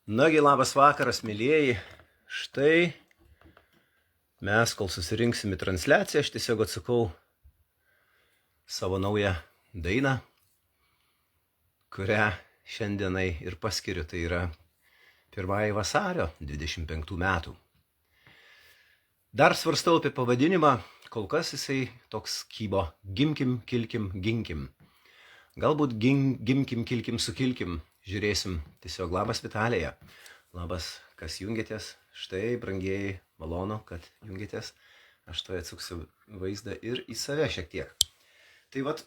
Nagi, labas vakaras, mėlyjeji. Štai mes, kol susirinksim į transliaciją, aš tiesiog atsakau savo naują dainą, kurią šiandienai ir paskiriu. Tai yra 1 vasario 25 metų. Dar svarstau apie pavadinimą, kol kas jisai toks kybo: gimkim, kilkim, ginkim. Galbūt gimkim, kilkim, sukilkim. Žiūrėsim. Tiesiog labas Vitalija. Labas, kas jungiatės. Štai, brangieji, malonu, kad jungiatės. Aš to atsuksiu vaizdą ir į save šiek tiek. Tai vat,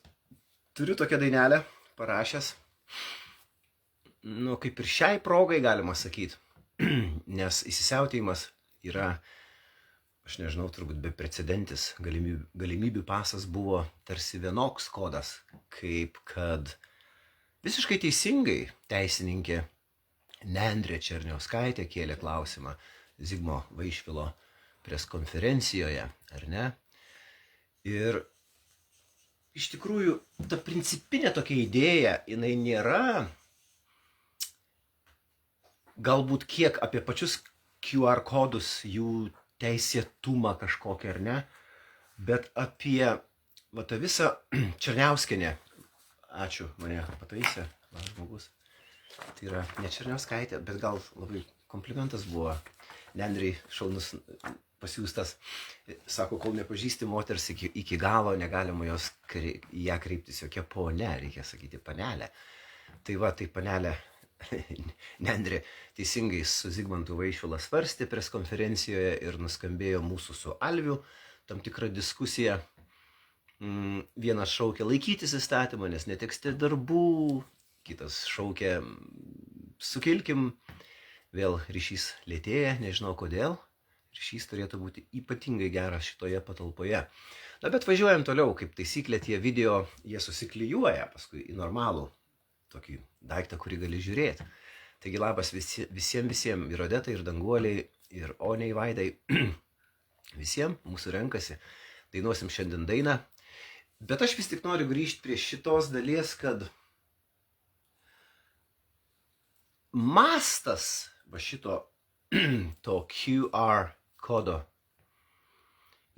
turiu tokią dainelę parašęs. Kaip ir šiai progai galima sakyti. Nes įsisiautėjimas yra, aš nežinau, turbūt beprecedentis. Galimybių pasas buvo tarsi vienoks kodas, kaip kad visiškai teisingai teisininkė Nendrė Černiauskaitė kėlė klausimą Zigmo Vaišvilo preskonferencijoje, ar ne? Ir iš tikrųjų, ta principinė tokia idėja, jinai nėra galbūt kiek apie pačius QR kodus, jų teisėtumą kažkokią, ar ne, bet apie tą visą Černiauskienė. Ačiū, mane pataisė, žmogus. Tai yra ne Černiauskaitė, bet gal labai komplimentas buvo Nendrei šaunus pasiūstas. Sako, kol nepažįsti moters iki galo, negalima į ją kreiptis jokia ponia, reikia sakyti panelė. Tai va, tai panelė Nendrė teisingai su Zigmantu Vaišvila svarstė preskonferencijoje ir nuskambėjo mūsų su Alviu tam tikrą diskusiją. Vienas šaukė laikytis įstatymą, nes neteksti darbų, kitas šaukė sukilkim, vėl ryšys lėtėja, nežinau kodėl, ryšys turėtų būti ypatingai geras šitoje patalpoje. Bet važiuojam toliau, kaip taisyklė, tie video, jie susiklijuoja paskui į normalų tokį daiktą, kurį gali žiūrėti. Taigi labas visiems, ir Odetai, ir Danguoliai, ir Oniai, Vaidai, visiems mūsų renkasi, dainuosim šiandien dainą. Bet aš vis tik noriu grįžti prie šitos dalies, kad mastas va šito to QR kodo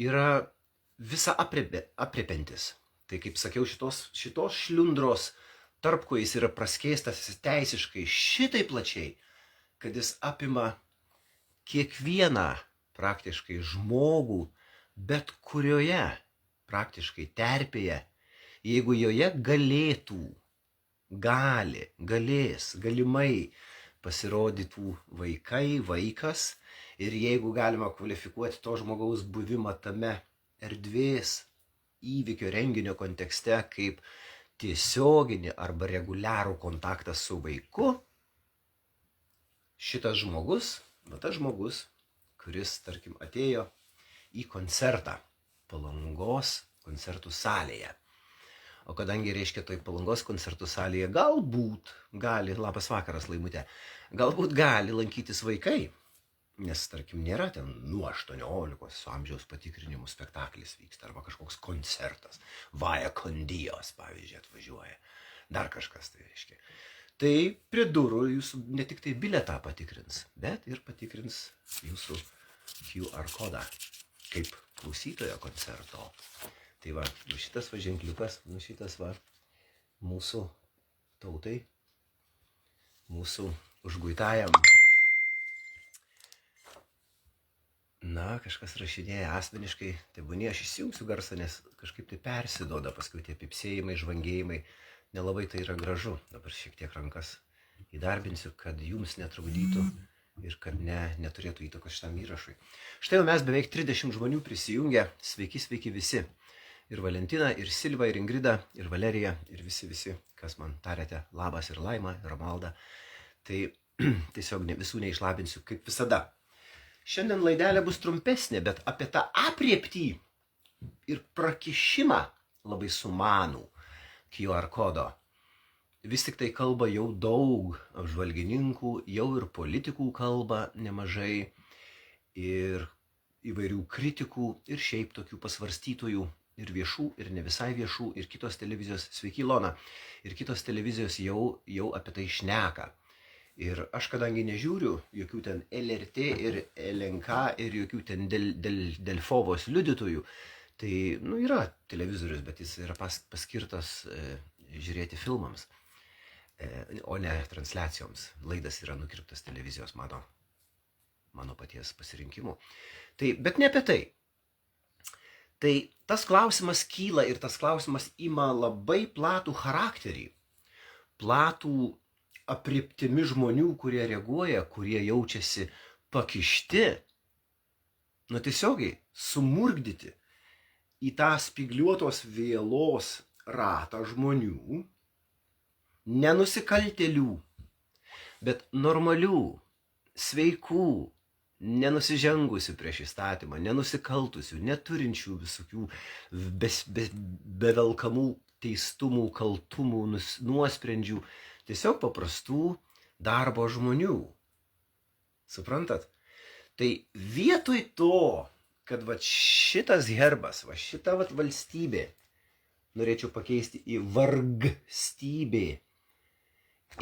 yra visa apriepiantis. Tai kaip sakiau, šitos šliundros tarpkojis yra praskėstas teisiškai šitai plačiai, kad jis apima kiekvieną praktiškai žmogų, bet kurioje praktiškai terpėje, jeigu joje galės, galimai pasirodytų vaikas, ir jeigu galima kvalifikuoti to žmogaus buvimą tame erdvės įvykio renginio kontekste kaip tiesioginį arba reguliarų kontaktą su vaiku, šitas žmogus, tas žmogus, kuris, tarkim, atėjo į koncertą Palangos koncertų salėje. O kadangi, reiškia, toj Palangos koncertų salėje galbūt gali, labas vakaras, Laimutė, galbūt gali lankytis vaikai, nes, tarkim, nėra ten nuo 18 su amžiaus patikrinimu spektaklis vyksta, arba kažkoks koncertas, Vaja Kondijos, pavyzdžiui, atvažiuoja, dar kažkas tai reiškia. Tai prie durų jūsų ne tik tai biletą patikrins, bet ir patikrins jūsų QR kodą, kaip klausytojo koncerto. Tai va, šitas va ženkliukas, šitas va mūsų tautai, mūsų užguitajam. Kažkas rašinėja asmeniškai, tebūnie, aš įsijungsiu garsą, nes kažkaip tai persidoda paskui tie pipsėjimai, žvangėjimai, nelabai tai yra gražu. Dabar šiek tiek rankas įdarbinsiu, kad jums netrukdytų ir kad neturėtų įtakos šitam įrašui. Štai jau mes beveik 30 žmonių prisijungę, sveiki visi. Ir Valentina, ir Silva, ir Ingrida, ir Valerija, ir visi, kas man tarėte, labas, ir Laima, ir Romalda. Tai tiesiog visų neišlabinsiu, kaip visada. Šiandien laidelė bus trumpesnė, bet apie tą aprieptį ir prakišimą labai sumanų QR kodo vis tik tai kalba jau daug apžvalgininkų, jau ir politikų kalba nemažai, ir įvairių kritikų, ir šiaip tokių pasvarstytojų, ir viešų, ir ne visai viešų, ir kitos televizijos, sveiki Ilona, ir kitos televizijos jau apie tai šneka. Ir aš kadangi nežiūriu jokių ten LRT ir LNK ir jokių ten Delfovos liudytojų, tai, yra televizorius, bet jis yra paskirtas žiūrėti filmams, o ne transliacijoms. Laidas yra nukirptas televizijos mano paties pasirinkimu. Tai, bet ne apie tai. Tai tas klausimas kyla ir tas klausimas ima labai platų charakterį, platų apriptimi žmonių, kurie reaguoja, kurie jaučiasi pakišti, tiesiogiai sumurgdyti į tą spygliuotos vėlos ratą žmonių, nenusikaltėlių, bet normalių, sveikų, nenusižengusių prieš įstatymą, nenusikaltusių, neturinčių visokių bevelkamų teistumų, kaltumų, nuosprendžių, tiesiog paprastų darbo žmonių. Suprantat? Tai vietoj to, kad šitas herbas, šita valstybė, norėčiau pakeisti į vargstybė,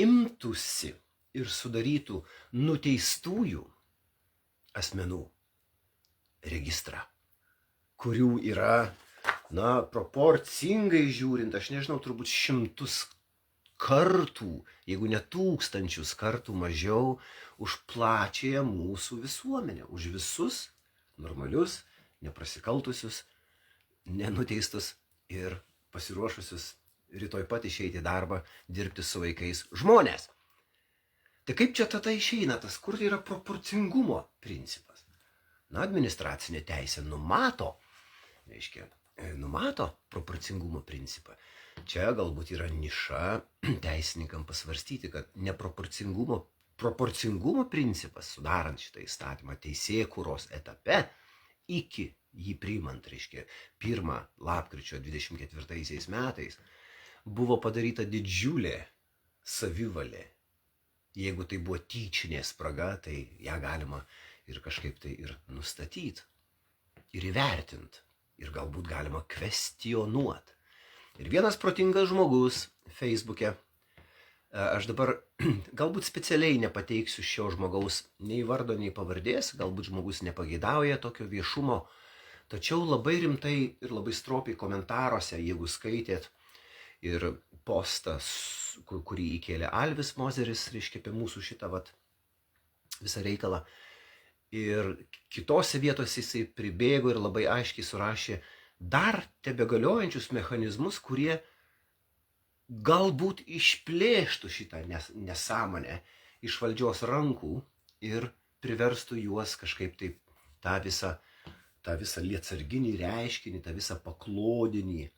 imtųsi ir sudarytų nuteistųjų asmenų registrą, kurių yra, proporcingai žiūrint, aš nežinau, turbūt 100 kartų, jeigu ne 1000 kartų mažiau už plačiąją mūsų visuomenę, už visus normalius, neprasikaltusius, nenuteistus ir pasiruošusius rytoj pat išeiti į darbą, dirbti su vaikais žmonės. Tai kaip čia tada išeina tas, kur yra proporcingumo principas? Administracinė teisė numato proporcingumo principą. Čia galbūt yra niša teisininkam pasvarstyti, kad proporcingumo principas, sudarant šitą įstatymą teisėkūros etape, iki jį priimant, 1 lapkričio 24 metais, buvo padaryta didžiulė savivalė. Jeigu tai buvo tyčinė spraga, tai ją galima ir kažkaip tai ir nustatyti, ir įvertinti, ir galbūt galima kvestionuoti. Ir vienas protingas žmogus Facebook'e, aš dabar galbūt specialiai nepateiksiu šio žmogaus nei vardo, nei pavardės, galbūt žmogus nepageidauja tokio viešumo, tačiau labai rimtai ir labai stropiai komentaruose, jeigu skaitėt ir postas, kurį įkėlė Alvis Mozeris, apie mūsų šitą visą reikalą. Ir kitose vietose jisai pribėgo ir labai aiškiai surašė dar tebegaliojančius mechanizmus, kurie galbūt išplėštų šitą nesąmonę iš valdžios rankų ir priverstų juos kažkaip taip tą visą lietsarginį reiškinį, tą visą paklodinį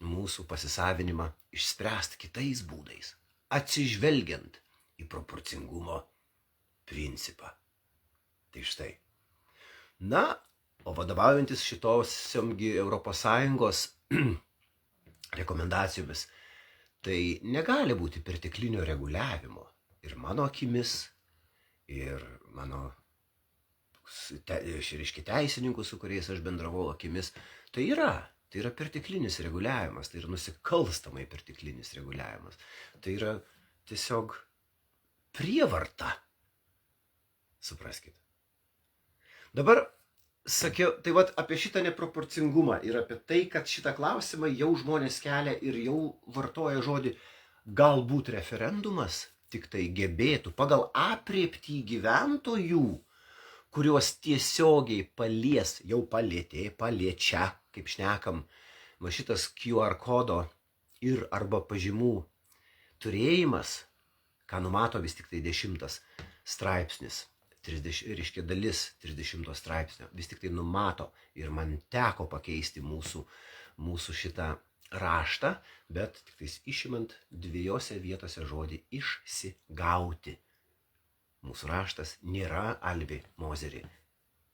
mūsų pasisavinimą išspręsti kitais būdais, atsižvelgiant į proporcingumo principą. Tai štai. O vadovaujantis šitosiomgi ES rekomendacijomis, tai negali būti perteklinio reguliavimo. Ir mano akimis, ir mano teisininkų, su kuriais aš bendravau akimis, tai yra perteklinis reguliavimas, tai yra nusikalstamai perteklinis reguliavimas. Tai yra tiesiog prievarta. Supraskite. Dabar sakiau, tai apie šitą neproporcingumą ir apie tai, kad šitą klausimą jau žmonės kelia ir jau vartoja žodį galbūt referendumas tik tai gebėtų pagal aprėptį gyventojų, kuriuos tiesiogiai palies, jau paliečia, kaip šnekam, šitas QR kodo ir arba pažymų turėjimas, ką numato vis tik tai 10 straipsnis, dalis 30 straipsnio, vis tik tai numato ir man teko pakeisti mūsų šitą raštą, bet tik tais išimant 2 vietose žodį išsigauti. Mūsų raštas nėra Alvi Mozeri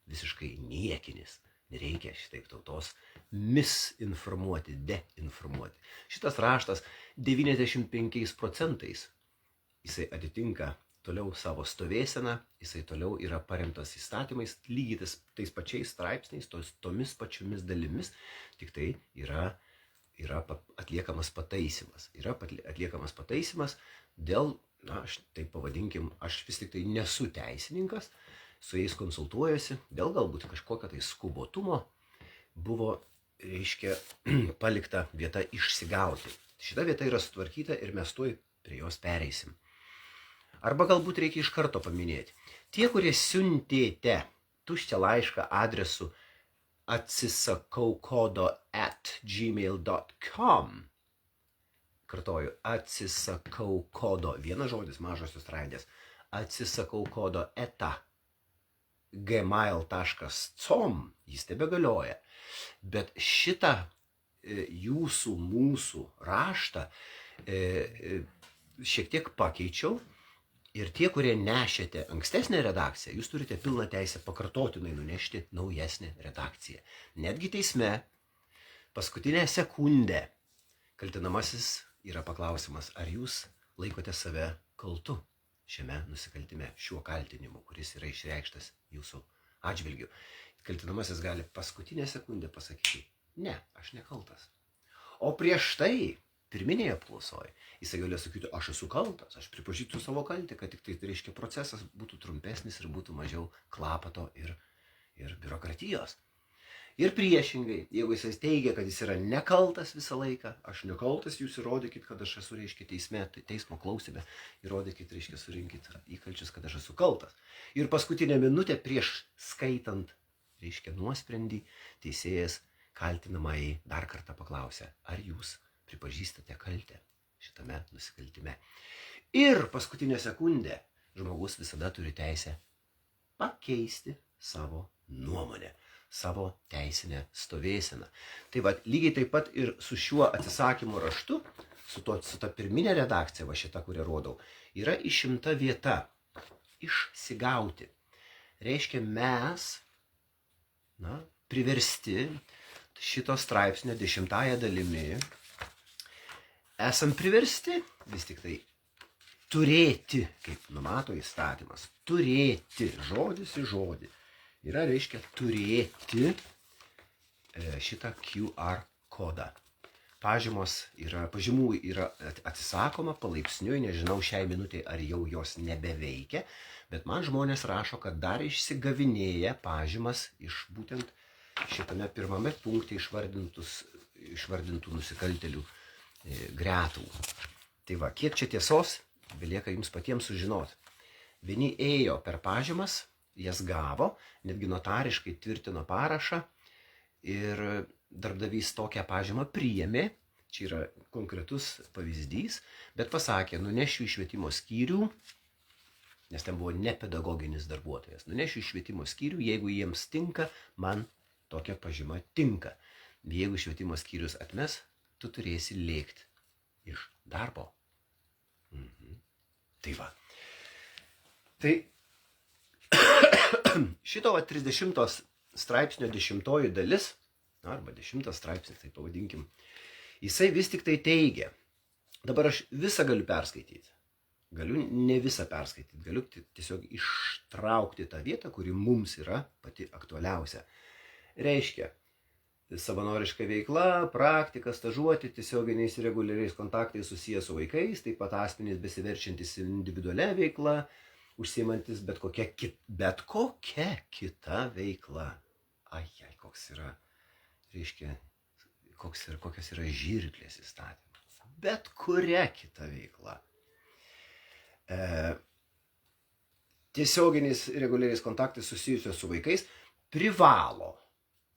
visiškai niekinis. Nereikia šitaip tautos misinformuoti, deinformuoti. Šitas raštas 95% jisai atitinka toliau savo stovėseną, jisai toliau yra paremtas įstatymais, lygiai tais pačiais straipsniais, tomis pačiomis dalimis, tik tai yra atliekamas pataisymas. Yra atliekamas pataisymas dėl na, aš taip pavadinkim, aš vis tik tai nesu teisininkas, su jais konsultuojuosi, dėl galbūt kažkokio tai skubotumo buvo, reiškia, palikta vieta išsigauti. Šita vieta yra sutvarkyta ir mes tuoj prie jos pereisim. Arba galbūt reikia iš karto paminėti. Tie, kurie siuntėte tuščią laišką adresu atsisakaukodo@gmail.com, kartoju, atsisakau kodo, vienas žodis, mažosios raidės, atsisakau kodo gmail.com, jis tebegalioja. Bet šitą jūsų, mūsų raštą šiek tiek pakeičiau ir tie, kurie nešėte ankstesnę redakciją, jūs turite pilną teisę pakartotinai nunešti naujesnę redakciją. Netgi teisme paskutinę sekundę kaltinamasis yra paklausimas, ar jūs laikote save kaltu šiame nusikaltime, šiuo kaltinimu, kuris yra išreikštas jūsų atžvilgiu. Kaltinamasis gali paskutinę sekundę pasakyti, ne, aš nekaltas. O prieš tai, pirminėje apklausoje, jisai galėjo sakyti, aš esu kaltas, aš pripažįstu savo kaltę, kad tik tai, reiškia, procesas būtų trumpesnis ir būtų mažiau klapato ir biurokratijos. Ir priešingai, jeigu jis teigia, kad jis yra nekaltas visą laiką, aš nekaltas, jūs įrodykit, kad aš esu, reiškia, teisme, teismo klausime, įrodykit, reiškia, surinkit įkalčius, kad aš esu kaltas. Ir paskutinę minutę prieš skaitant, reiškia, nuosprendį, teisėjas kaltinamąjį dar kartą paklausė, ar jūs pripažįstate kaltę šitame nusikaltime. Ir paskutinę sekundę žmogus visada turi teisę pakeisti savo nuomonę, savo teisinę stovėseną. Tai va, lygiai taip pat ir su šiuo atsisakymo raštu, su ta pirminė redakcija, va šita, kurią rodau, yra išimta vieta išsigauti. Reiškia, mes, priversti šito straipsnio 10 dalimi, esam priversti vis tik tai turėti, kaip numato įstatymas, turėti, žodis į žodį, yra, reiškia, turėti šitą QR kodą. Pažymų yra atsisakoma palaipsniui, nežinau šiai minutė, ar jau jos nebeveikia, bet man žmonės rašo, kad dar išsigavinėja pažymas iš būtent šitame pirmame punkte išvardintų nusikaltelių gretų. Tai va, kiek čia tiesos, belieka jums patiems sužinoti. Vieni ėjo per pažymas, jas gavo, netgi notariškai tvirtino parašą ir darbdavys tokią pažymą priėmė, čia yra konkretus pavyzdys, bet pasakė, nunešiu į švietimo skyrių, nes ten buvo nepedagoginis darbuotojas, nunešiu į švietimo skyrių, jeigu jiems tinka, man tokia pažyma tinka. Jeigu švietimo skyrius atmes, tu turėsi lėkti iš darbo. Tai va. Tai šito 30 straipsnio 10 dalis, arba 10 straipsnis, tai pavadinkim, jisai vis tik tai teigia. Dabar aš visą galiu perskaityti. Galiu ne visą perskaityti, galiu tiesiog ištraukti tą vietą, kuri mums yra pati aktualiausia. Reiškia, savanoriška veikla, praktika, stažuoti, tiesioginiais ir reguliariais kontaktais susijęs su vaikais, taip pat asmenys besiverčiantis individualia veikla, užsiimantis bet kokia kita veikla. Ai, koks yra, reiškia, kokios yra žirklės įstatymas. Bet kuria kita veikla. Tiesioginiais reguliariais kontaktais susijusios su vaikais privalo.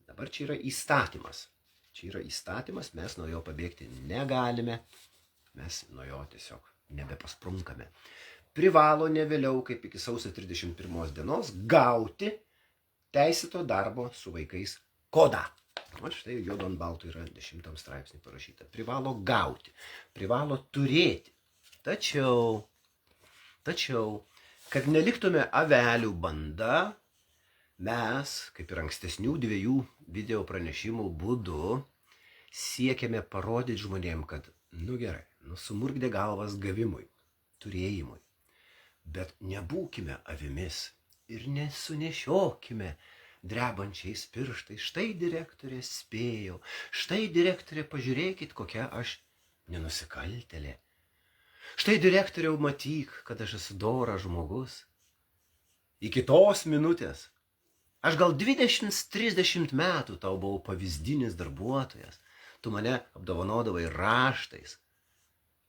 Dabar čia yra įstatymas. Čia yra įstatymas, mes nuo jo pabėgti negalime, mes nuo jo tiesiog nebepasprungame. Privalo ne vėliau kaip iki sausio 31 dienos gauti teisėto darbo su vaikais kodą. O štai juodu ant balto yra 10 straipsnį parašyta. Privalo gauti, privalo turėti. Tačiau, kad neliktume avelių banda, mes, kaip ir ankstesnių 2 video pranešimų būdu, siekiame parodyti žmonėm, kad, gerai, sumurkdė galvas gavimui, turėjimui. Bet nebūkime avimis ir nesunešiokime drebančiais pirštais. Štai direktorė spėjo, štai direktorė pažiūrėkit, kokia aš nenusikaltėlė. Štai direktoriau, matyk, kad aš esu doras žmogus. Iki tos minutės. Aš gal 20-30 metų tau buvau pavyzdinis darbuotojas. Tu mane apdovanodavai raštais,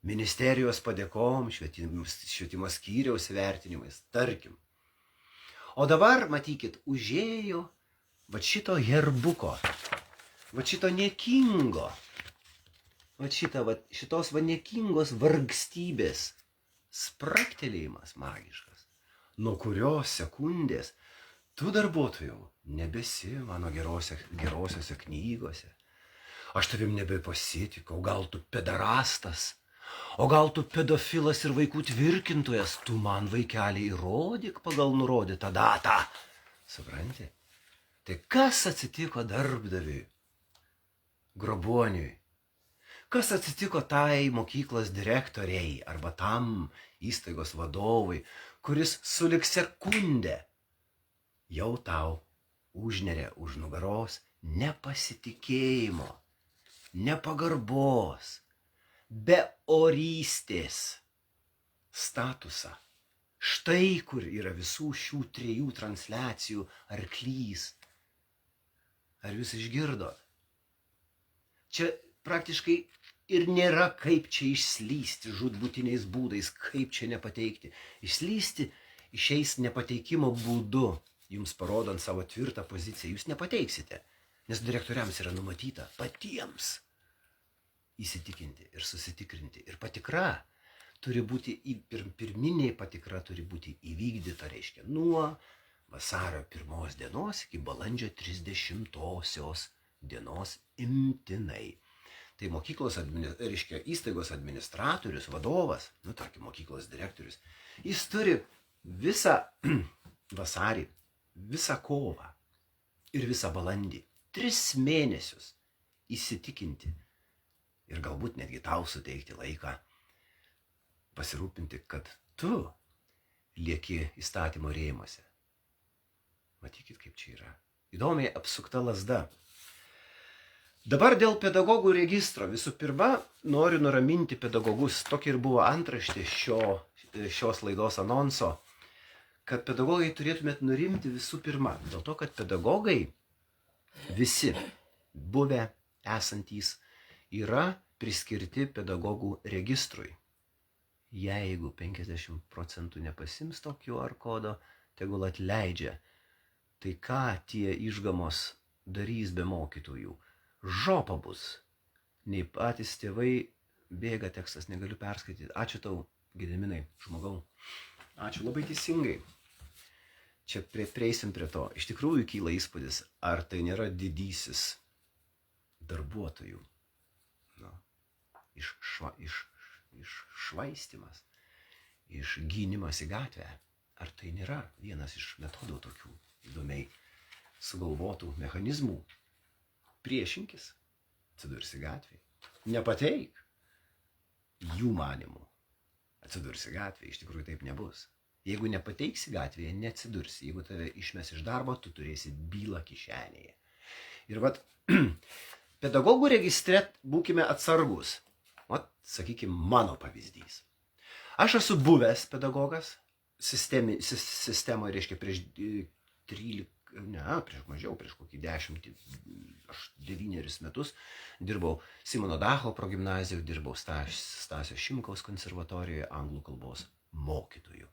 ministerijos padėkom, švietimo skyriaus vertinimais, tarkim. O dabar, matykit, užėjo šito herbuko, šito niekingo, šitos niekingos vargstybės spraktelėjimas magiškas, nuo kurios sekundės tu, darbuotojau, nebesi mano gerosiose knygose. Aš tavim nebepasitikau, gal tu pedarastas, o gal tu pedofilas ir vaikų tvirkintojas, tu man, vaikelį, įrodyk pagal nurodytą datą. Supranti? Tai kas atsitiko darbdaviui, grobuoniui? Kas atsitiko tai mokyklos direktoriai arba tam įstaigos vadovui, kuris sulig sekundę jau tau užneria už nugaros nepasitikėjimo, nepagarbos, beorystės statusą. Štai kur yra visų šių 3 transliacijų arklys. Ar jūs išgirdot? Čia praktiškai ir nėra kaip čia išslysti žūtbūtiniais būdais, kaip čia nepateikti. Išslysti išeis nepateikimo būdu, jums parodant savo tvirtą poziciją. Jūs nepateiksite, nes direktoriams yra numatyta patiems įsitikinti ir susitikrinti. Ir patikra turi būti, pirminė patikra turi būti įvykdyta, reiškia, nuo vasario 1 dienos iki balandžio 30 dienos imtinai. Tai mokyklos, reiškia, įstaigos administratorius, vadovas, tarkim, mokyklos direktorius, jis turi visą vasarį, visą kovą ir visą balandį, 3 mėnesius įsitikinti ir galbūt netgi tau suteikti laiką pasirūpinti, kad tu lieki įstatymo rėmuose. Matykit, kaip čia yra. Įdomiai apsukta lazda. Dabar dėl pedagogų registro. Visų pirma, noriu nuraminti pedagogus. Tokia ir buvo antraštė šios laidos anonso, kad pedagogai turėtumėt nurimti visų pirma. Dėl to, kad pedagogai visi buvę esantys yra priskirti pedagogų registrui. Jeigu 50% nepasims to QR kodo, tegul atleidžia. Tai ką tie išgamos darys be mokytojų? Žopa bus. Nei patys tėvai bėga, tekstas negaliu perskaityti. Ačiū tau, Gediminai, žmogau. Ačiū, labai teisingai. Čia prieisim prie to. Iš tikrųjų kyla įspūdis, ar tai nėra didysis darbuotojų iššvaistymas, išgynimas į gatvę. Ar tai nėra vienas iš metodų tokių įdomiai sugalvotų mechanizmų? Priešinkis, atsidursi gatvėje. Nepateik jų manimų, atsidursi gatvėje. Iš tikrųjų taip nebus. Jeigu nepateiksi gatvėje, neatsidursi. Jeigu tave išmes iš darbo, tu turėsi bylą kišenėje. Ir pedagogų registre būkime atsargus. Sakykime, mano pavyzdys. Aš esu buvęs pedagogas sistemoje, reiškia, prieš kokį 9 metus dirbau Simono Dacho progimnazijoje, dirbau Stasio Šimkaus konservatorijoje anglų kalbos mokytoju.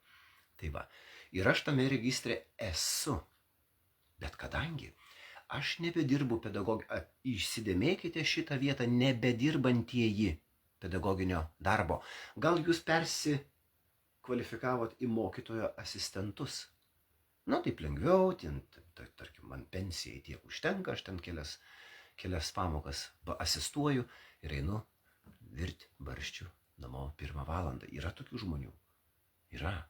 Tai va, ir aš tame registre esu. Bet kadangi aš nebedirbu pedagogą, įsidėmėkite šitą vietą, nebedirbantieji pedagoginio darbo. Gal jūs persikvalifikavot į mokytojo asistentus? Taip lengviau, tarkim, man pensijai tiek užtenka, aš ten kelias pamokas asistuoju ir einu virti barščių namo 1 valandą. Yra tokių žmonių. Yra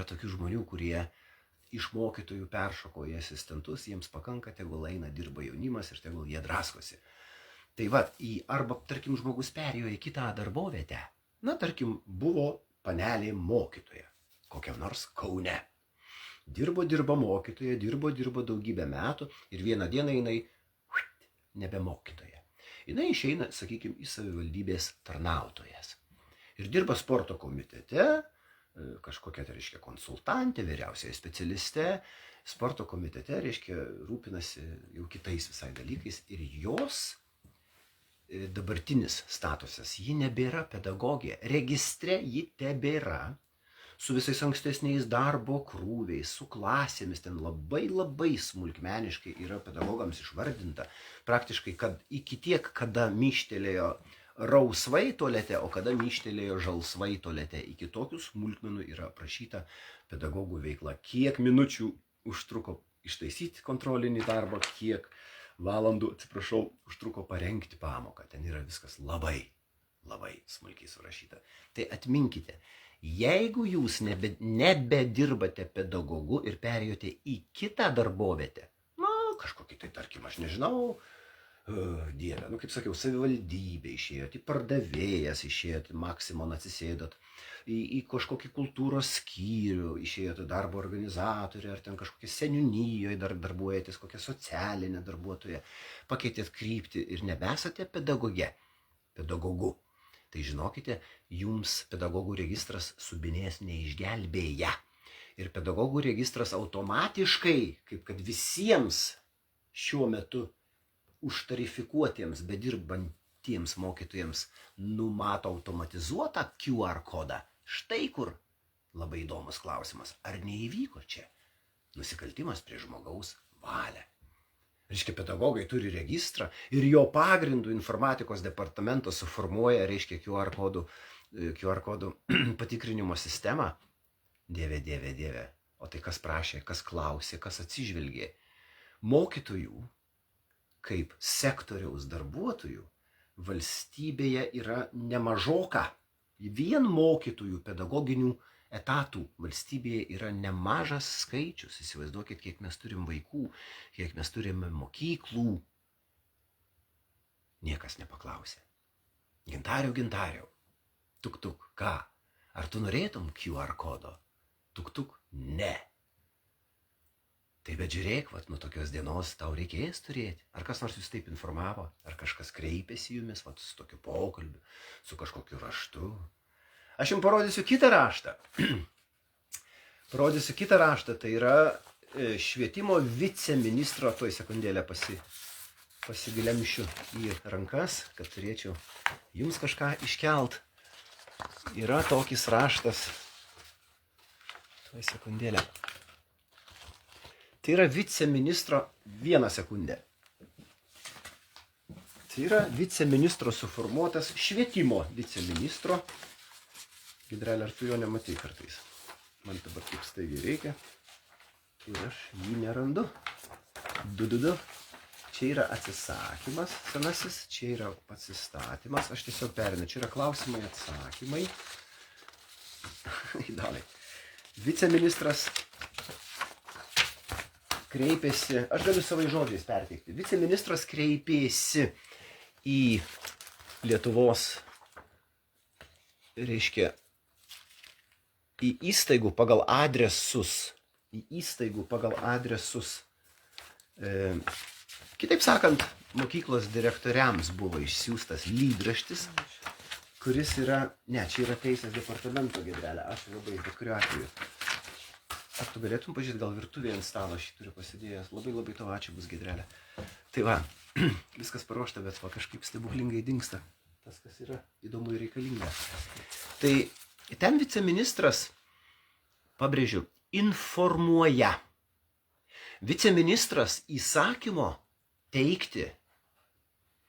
tokių žmonių, kurie iš mokytojų peršoko į asistentus, jiems pakanka, tegul eina, dirba jaunimas ir tegul jie draskosi. Tai arba, tarkim, žmogus perėjo į kitą darbovietę. Tarkim, buvo panelė mokytoja, kokia nors Kaune. Dirbo mokytoja, dirbo daugybę metų ir vieną dieną jinai nebe mokytoja. Jinai išeina, sakykime, į savivaldybės tarnautojas. ir dirba sporto komitete, kažkokia, tai reiškia, konsultantė, vyriausioji specialiste, sporto komitete, reiškia, rūpinasi jau kitais visai dalykais ir jos dabartinis statusas, ji nebėra pedagogė, registre ji tebėra, su visais ankstesniais darbo krūviais, su klasėmis, ten labai smulkmeniškai yra pedagogams išvardinta, praktiškai, kad iki tiek, kada myštelėjo rausvai tualete, o kada myštelėjo žalsvai tualete, iki tokių smulkmenų yra aprašyta pedagogų veikla, kiek minučių užtruko ištaisyti kontrolinį darbą, kiek valandų, užtruko parengti pamoką, ten yra viskas labai smulkiai surašyta. Tai atminkite, jeigu jūs nebedirbate pedagogu ir perėjote į kitą darbovietę, kažkokį tai, tarkim, aš nežinau, Dieve, kaip sakiau, savivaldybė išėjot, į pardavėjas išėjot, Maksimon atsisėdot, į kažkokį kultūros skyrių išėjot, darbo organizatorė, ar ten kažkokia seniūnijoje darbuojatės, kokia socialinė darbuotoja, pakeitėt kryptį ir nebesate pedagogu. Tai žinokite, jums pedagogų registras subinės neišgelbėja. Ir pedagogų registras automatiškai, kaip kad visiems šiuo metu užtarifikuotiems, bedirbantiems mokytojams numato automatizuotą QR kodą. Štai kur labai įdomus klausimas. Ar neįvyko čia nusikaltimas prieš žmogaus valią? Reiškia, pedagogai turi registrą ir jo pagrindų informatikos departamentas suformuoja, reiškia, QR kodų patikrinimo sistemą. Dieve. O tai kas prašė, kas klausė, kas atsižvelgė? Mokytojų kaip sektoriaus darbuotojų valstybėje yra nemažoka. Vien mokytojų pedagoginių etatų valstybėje yra nemažas skaičius. Įsivaizduokit, kiek mes turim vaikų, kiek mes turime mokyklų. Niekas nepaklausė. Gintariau, tuk, ką? Ar tu norėtum QR kodo? Tuk, ne. Tai bet žiūrėk, nuo tokios dienos tau reikės turėti. Ar kas nors jūs taip informavo? Ar kažkas kreipėsi jumis, su tokiu pokalbiu, su kažkokiu raštu? Aš jums parodysiu kitą raštą. Tai yra švietimo viceministro, toj sekundėlę pasiglemšiu į rankas, kad turėčiau jums kažką iškelt. Yra tokis raštas. Toj sekundėlę. Tai yra viceministro, vieną sekundę. Tai yra viceministro suformuotas, švietimo viceministro. Gidrelė, ar tu jo nematai kartais? Man dabar kaip staigiai reikia. Ir aš jį nerandu. Du. Čia yra atsisakymas senasis, čia yra atsistatymas. Aš tiesiog perinu. Čia yra klausimai, atsakymai. Įdomiai. Viceministras kreipėsi, aš galiu savai žodžiais perteikti. Viceministras kreipėsi į Lietuvos, reiškia, į įstaigų pagal adresus. Kitaip sakant, mokyklos direktoriams buvo išsiųstas lydraštis, kuris yra, čia yra teisės departamento, Gidrelė, aš labai, bet kuriuo atveju. Ar tu galėtum pažiūrėti, gal virtuvėje ant stalo aš jį turiu pasidėjęs. Labai tau ačiū bus, Gidrelė. Tai va, viskas paruošta, bet kažkaip stebuklingai dingsta. Tas, kas yra įdomu ir reikalinga. Tai ten viceministras, pabrėžiu, informuoja. Viceministras įsakymo teikti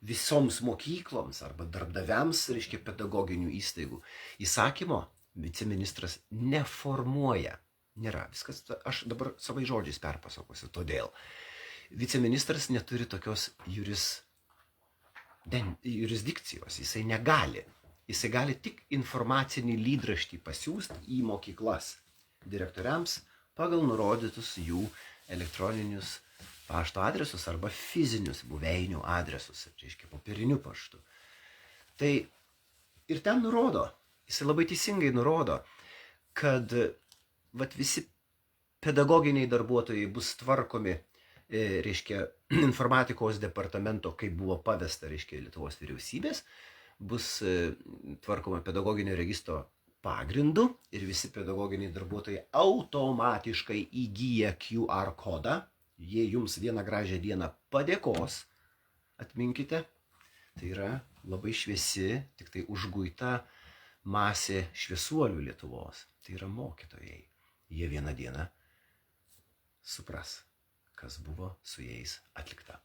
visoms mokykloms arba darbdaviams, reiškia, pedagoginių įstaigų. Įsakymo viceministras neformuoja. Nėra. Viskas, aš dabar savai žodžiais perpasakosiu. Todėl viceministras neturi tokios jurisdikcijos. Jisai negali. Jisai gali tik informacinį lydraštį pasiųsti į mokyklas direktoriams pagal nurodytus jų elektroninius pašto adresus arba fizinius buveinių adresus, reiškia popieriniu paštu. Tai ir ten nurodo, jisai labai teisingai nurodo, kad visi pedagoginiai darbuotojai bus tvarkomi, reiškia, informatikos departamento, kaip buvo pavesta, reiškia, Lietuvos vyriausybės, bus tvarkoma pedagoginio registro pagrindu ir visi pedagoginiai darbuotojai automatiškai įgyja QR kodą. Jie jums vieną gražią dieną padėkos, atminkite, tai yra labai šviesi, tik tai užguita masė šviesuolių Lietuvos. Tai yra mokytojai. Jie vieną dieną supras, kas buvo su jais atlikta.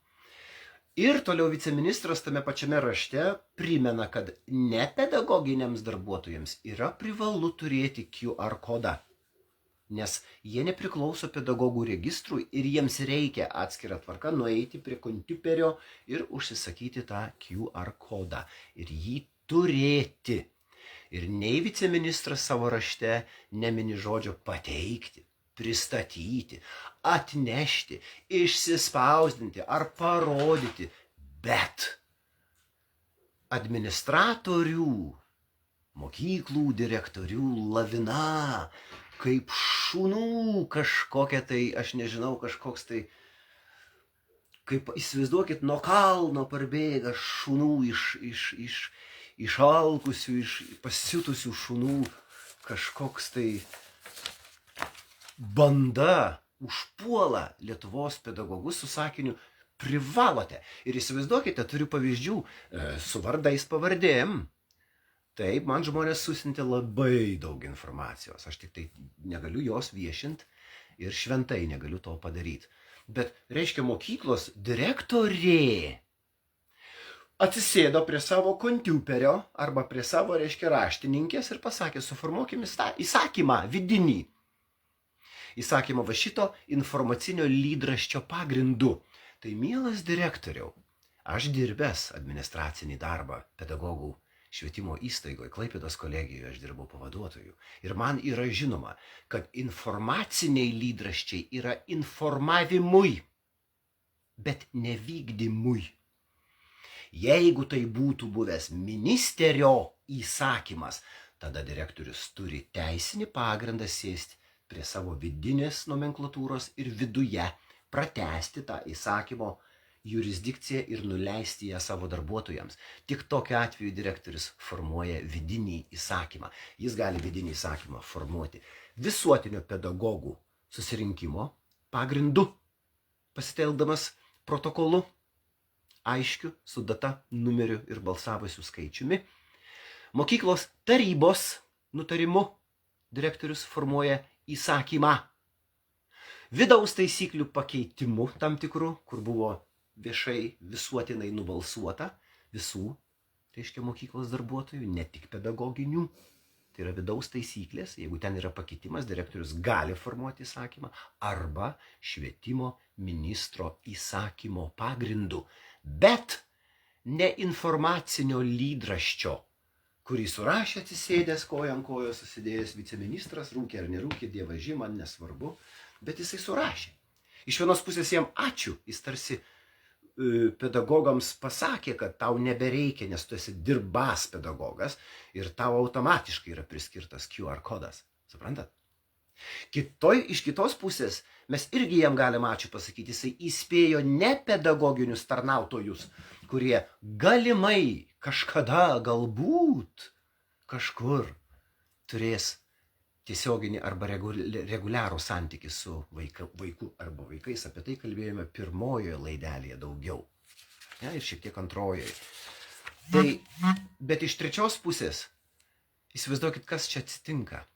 Ir toliau viceministras tame pačiame rašte primena, kad nepedagoginiams darbuotojams yra privalu turėti QR kodą, nes jie nepriklauso pedagogų registrui ir jiems reikia atskirą tvarką nueiti prie kontiuperio ir užsisakyti tą QR kodą ir jį turėti. Ir nei viceministras savo rašte nemini žodžio pateikti, pristatyti, atnešti, išsispausdinti ar parodyti, bet administratorių, mokyklų direktorių lavina, kaip šunų kažkokia tai, aš nežinau, kažkoks tai, kaip įsivaizduokit, nuo kalno parbėga šunų išalkusių, pasiutusių šunų, kažkoks tai banda užpuola Lietuvos pedagogus su sakiniu privalote. Ir įsivaizduokite, turiu pavyzdžių su vardais pavardėm. Taip, man žmonės susintė labai daug informacijos. Aš tik tai negaliu jos viešinti ir šventai negaliu to padaryti. Bet, reiškia, mokyklos direktorė atsisėdo prie savo kontiuperio arba prie savo, reiškia, raštininkės ir pasakė, suformuokim įsakymą vidinį. Įsakymą va šito informacinio lydraščio pagrindu. Tai mielas direktoriau, aš dirbęs administracinį darbą pedagogų švietimo įstaigoje, Klaipėdos kolegijoje aš dirbau pavaduotoju. Ir man yra žinoma, kad informaciniai lydraščiai yra informavimui, bet nevykdymui. Jeigu tai būtų buvęs ministerio įsakymas, tada direktorius turi teisinį pagrindą sėsti prie savo vidinės nomenklatūros ir viduje pratęsti tą įsakymo jurisdikciją ir nuleisti ją savo darbuotojams. Tik tokiu atveju direktorius formuoja vidinį įsakymą. Jis gali vidinį įsakymą formuoti visuotinio pedagogų susirinkimo pagrindu, pasitelkdamas protokolu, aiškiu, su data, numeriu ir balsavusių skaičiumi. Mokyklos tarybos nutarimu direktorius formuoja įsakymą. Vidaus taisyklių pakeitimu tam tikrų, kur buvo viešai visuotinai nubalsuota visų, tai reiškia mokyklos darbuotojų, ne tik pedagoginių. Tai yra vidaus taisyklės, jeigu ten yra pakeitimas, direktorius gali formuoti įsakymą arba švietimo ministro įsakymo pagrindu. Bet ne informacinio lydraščio, kurį surašė atsisėdęs koja ant kojos susidėjęs viceministras, rūkė ar nerūkė, dievaži, man nesvarbu, bet jisai surašė. Iš vienos pusės jam ačiū, jis tarsi pedagogams pasakė, kad tau nebereikia, nes tu esi dirbąs pedagogas ir tau automatiškai yra priskirtas QR kodas. Suprantat? Iš kitos pusės mes irgi jam galim ačiū pasakyti, jisai įspėjo ne pedagoginius tarnautojus, kurie galimai kažkada, galbūt kažkur turės tiesioginį arba reguliarų santykį su vaiku arba vaikais. Apie tai kalbėjome pirmojoje laidelėje daugiau. Ja, ir šiek tiek antrojoje. Bet iš trečios pusės, įsivaizduokit, kas čia atsitinka.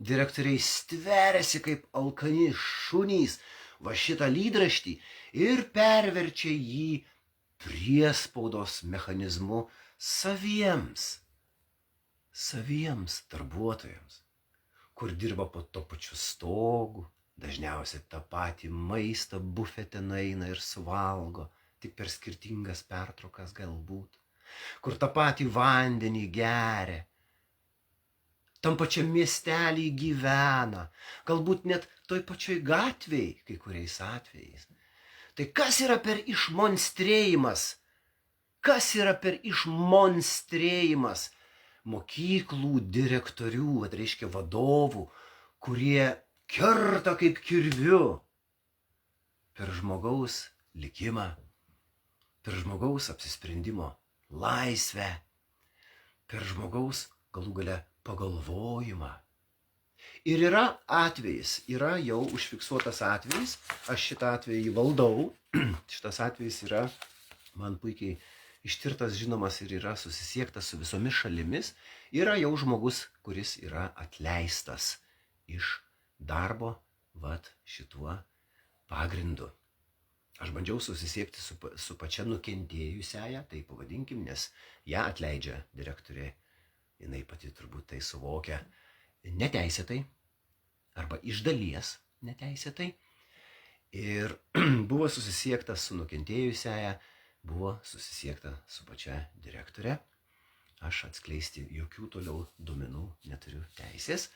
Direktoriai stveriasi kaip alkani šunys va šitą lydraštį ir perverčia jį priespaudos mechanizmu saviems darbuotojams, kur dirba po to pačiu stogu, dažniausiai tą patį maistą bufete nueina ir suvalgo, tik per skirtingas pertraukas galbūt, kur tą patį vandenį geria, tam pačiam miestelį gyvena, galbūt net toj pačioj gatvėj, kai kuriais atvejais. Tai kas yra per išmonstrėjimas? Kas yra per išmonstrėjimas mokyklų direktorių, tai reiškia vadovų, kurie kerta kaip kirviu per žmogaus likimą, per žmogaus apsisprendimo laisvę, per žmogaus galų gale pagalvojimą. Ir yra atvejis, yra jau užfiksuotas atvejis, aš šitą atvejį valdau, šitas atvejis yra man puikiai ištirtas, žinomas ir yra susisiektas su visomis šalimis, yra jau žmogus, kuris yra atleistas iš darbo, šituo pagrindu. Aš bandžiau susisiekti su pačia nukentėjusiaja, tai pavadinkim, nes ją atleidžia direktorė, jinai pati turbūt tai suvokia neteisėtai, arba iš dalies neteisėtai. Ir buvo susisiekta su nukentėjusiaja, buvo susisiekta su pačia direktorė. Aš atskleisti jokių toliau duomenų neturiu teisės.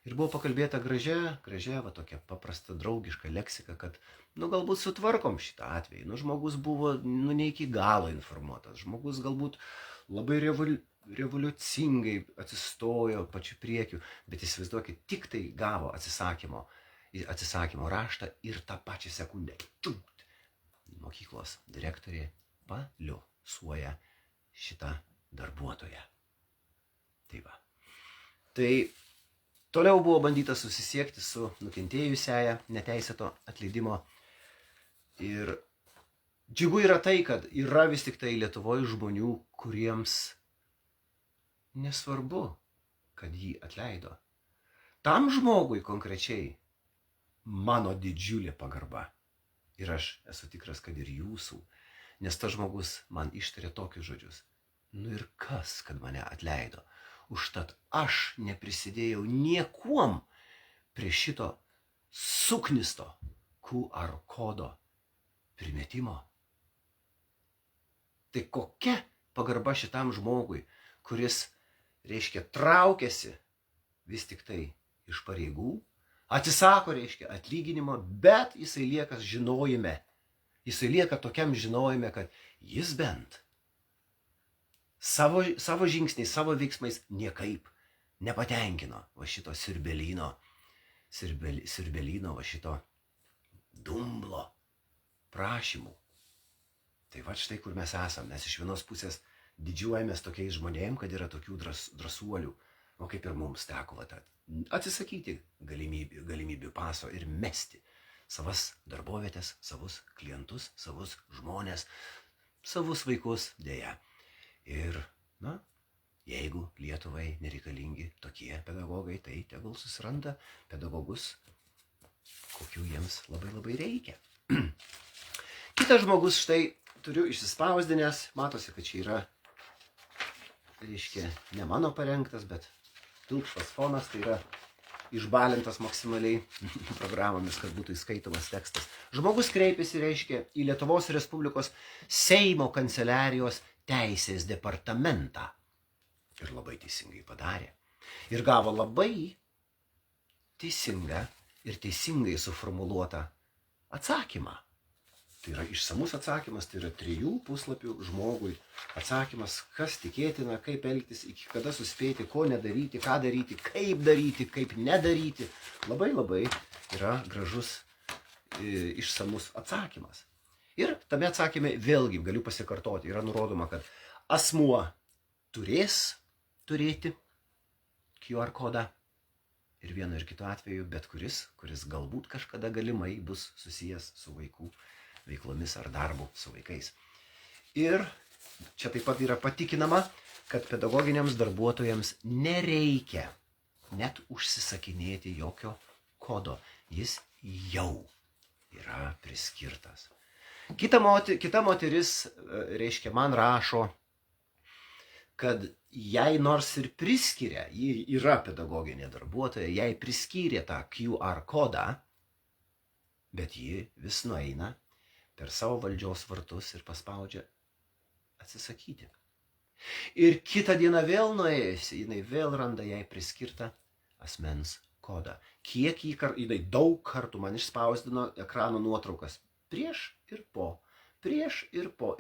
Ir buvo pakalbėta gražia, tokia paprasta draugiška leksika, kad, galbūt sutvarkom šitą atvejį. Žmogus buvo, ne iki galo informuotas. Žmogus galbūt labai revoliucingai atsistojo pačiu priekiu, bet įsivaizduokit, tik tai gavo atsisakymo raštą ir tą pačią sekundę. Mokyklos direktorė paliusuoja šitą darbuotoją. Tai va. Tai toliau buvo bandyta susisiekti su nukentėjusiaja neteisėto atleidimo. Ir džiugu yra tai, kad yra vis tik tai Lietuvoje žmonių, kuriems nesvarbu, kad jį atleido. Tam žmogui konkrečiai mano didžiulė pagarba. Ir aš esu tikras, kad ir jūsų. Nes tas žmogus man ištarė tokius žodžius. Ir kas, kad mane atleido? Užtat aš neprisidėjau niekuom prie šito suknisto QR kodo primetimo. Tai kokia pagarba šitam žmogui, kuris, traukiasi vis tik tai iš pareigų, atsisako, atlyginimo, bet jisai lieka žinojime. Jisai lieka tokiam žinojime, kad jis bent savo žingsniais, savo veiksmais niekaip nepatenkino šito siurbelyno, šito dumblo prašymų. Tai štai kur mes esame. Mes iš vienos pusės didžiuojamės tokiais žmonėm, kad yra tokių drąsuolių, kaip ir mums teko atsisakyti galimybių paso ir mesti savas darbovietės, savus klientus, savus žmonės, savus vaikus, dėja. Ir, jeigu Lietuvai nereikalingi tokie pedagogai, tai tegul susiranda pedagogus, kokių jiems labai labai reikia. Kitas žmogus, štai turiu išsispausdinęs, matosi, kad čia yra, ne mano parengtas, bet pilkšvas fonas, tai yra išbalintas maksimaliai programomis, kad būtų įskaitomas tekstas. Žmogus kreipėsi, į Lietuvos Respublikos Seimo kanceliarijos teisės departamentą. Ir labai teisingai padarė. Ir gavo labai teisingą ir teisingai suformuluotą atsakymą. Tai yra išsamus atsakymas, tai yra 3 puslapių žmogui atsakymas, kas tikėtina, kaip elgtis, iki kada suspėti, ko nedaryti, ką daryti, kaip nedaryti. Labai labai yra gražus išsamus atsakymas. Ir tame atsakyme vėlgi galiu pasikartoti, yra nurodoma, kad asmuo turės turėti QR kodą ir vienu ir kitu atveju, bet kuris galbūt kažkada galimai bus susijęs su vaikų veiklomis ar darbu su vaikais. Ir čia taip pat yra patikinama, kad pedagoginiams darbuotojams nereikia net užsisakinėti jokio kodo. Jis jau yra priskirtas. Kita moteris, man rašo, kad jai nors ir priskiria, ji yra pedagoginė darbuotoja, jai priskyrė tą QR kodą, bet ji vis nueina per savo valdžios vartus ir paspaudžia atsisakyti. Ir kitą dieną vėl nuėjusi, jinai vėl randa jai priskirtą asmens kodą. Jinai daug kartų man išspausdino ekrano nuotraukas prieš ir po,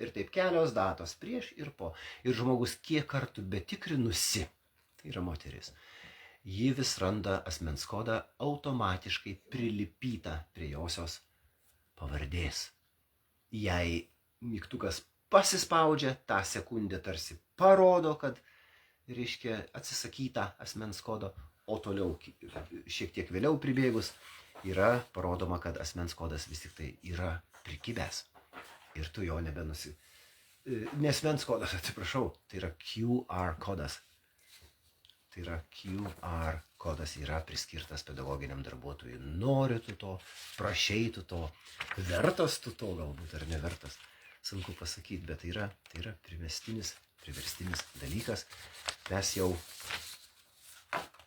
ir taip kelios datos prieš ir po. Ir žmogus kiek kartų betikrinusi, tai yra moteris, ji vis randa asmens kodą automatiškai prilipytą prie josios pavardės. Jei mygtukas pasispaudžia, tą sekundę tarsi parodo, kad reiškia, atsisakyta asmens kodo, o toliau, šiek tiek vėliau pribėgus, yra parodoma, kad asmens kodas vis tik tai yra prikibęs. Ir tu jo nebenusi. Ne asmens kodas, atsiprašau, tai yra QR kodas. Tai yra QR kodas yra priskirtas pedagoginiam darbuotojui. Nori tu to, prašei tu to, vertas tu to galbūt ar nevertas. Sunku pasakyti, bet tai yra priverstinis dalykas. Mes jau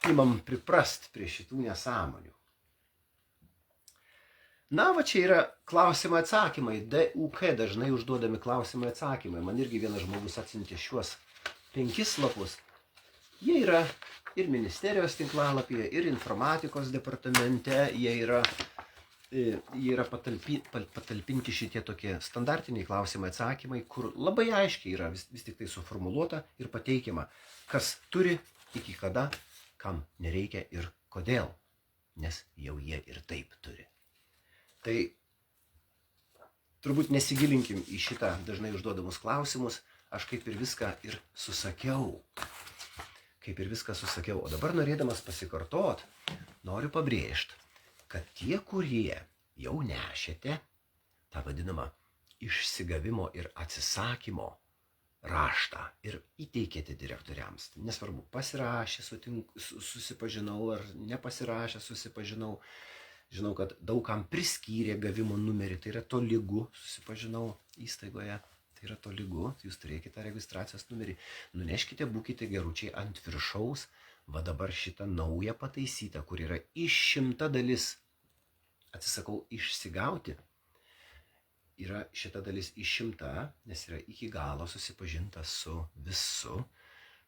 imam priprast prie šitų nesąmonių. Na, va čia yra klausimai atsakymai. DUK dažnai užduodami klausimai atsakymai. Man irgi vienas žmogus atsiuntė šiuos 5 lapus. Jie yra ir ministerijos tinklalapyje, ir informatikos departamente, jie yra patalpinti šitie tokie standartiniai klausimai atsakymai, kur labai aiškiai yra vis tik tai suformuluota ir pateikiama, kas turi, iki kada, kam nereikia ir kodėl, nes jau jie ir taip turi. Tai turbūt nesigilinkim į šitą dažnai užduodamus klausimus, aš kaip ir viską ir susakiau. O dabar norėdamas pasikartot, noriu pabrėžti, kad tie, kurie jau nešėte tą vadinamą išsigavimo ir atsisakymo raštą ir įteikėte direktoriams, nesvarbu, pasirašė, susipažinau ar nepasirašė, susipažinau, žinau, kad daugam priskyrė gavimo numerį, tai yra tolygu, susipažinau įstaigoje. Tai yra tolygu, jūs turėkite tą registracijos numerį. Nuneškite, būkite geručiai ant viršaus, va dabar šitą naują pataisytą, kur yra išimta dalis, atsisakau išsigauti, yra šita dalis išimta, nes yra iki galo susipažinta su visu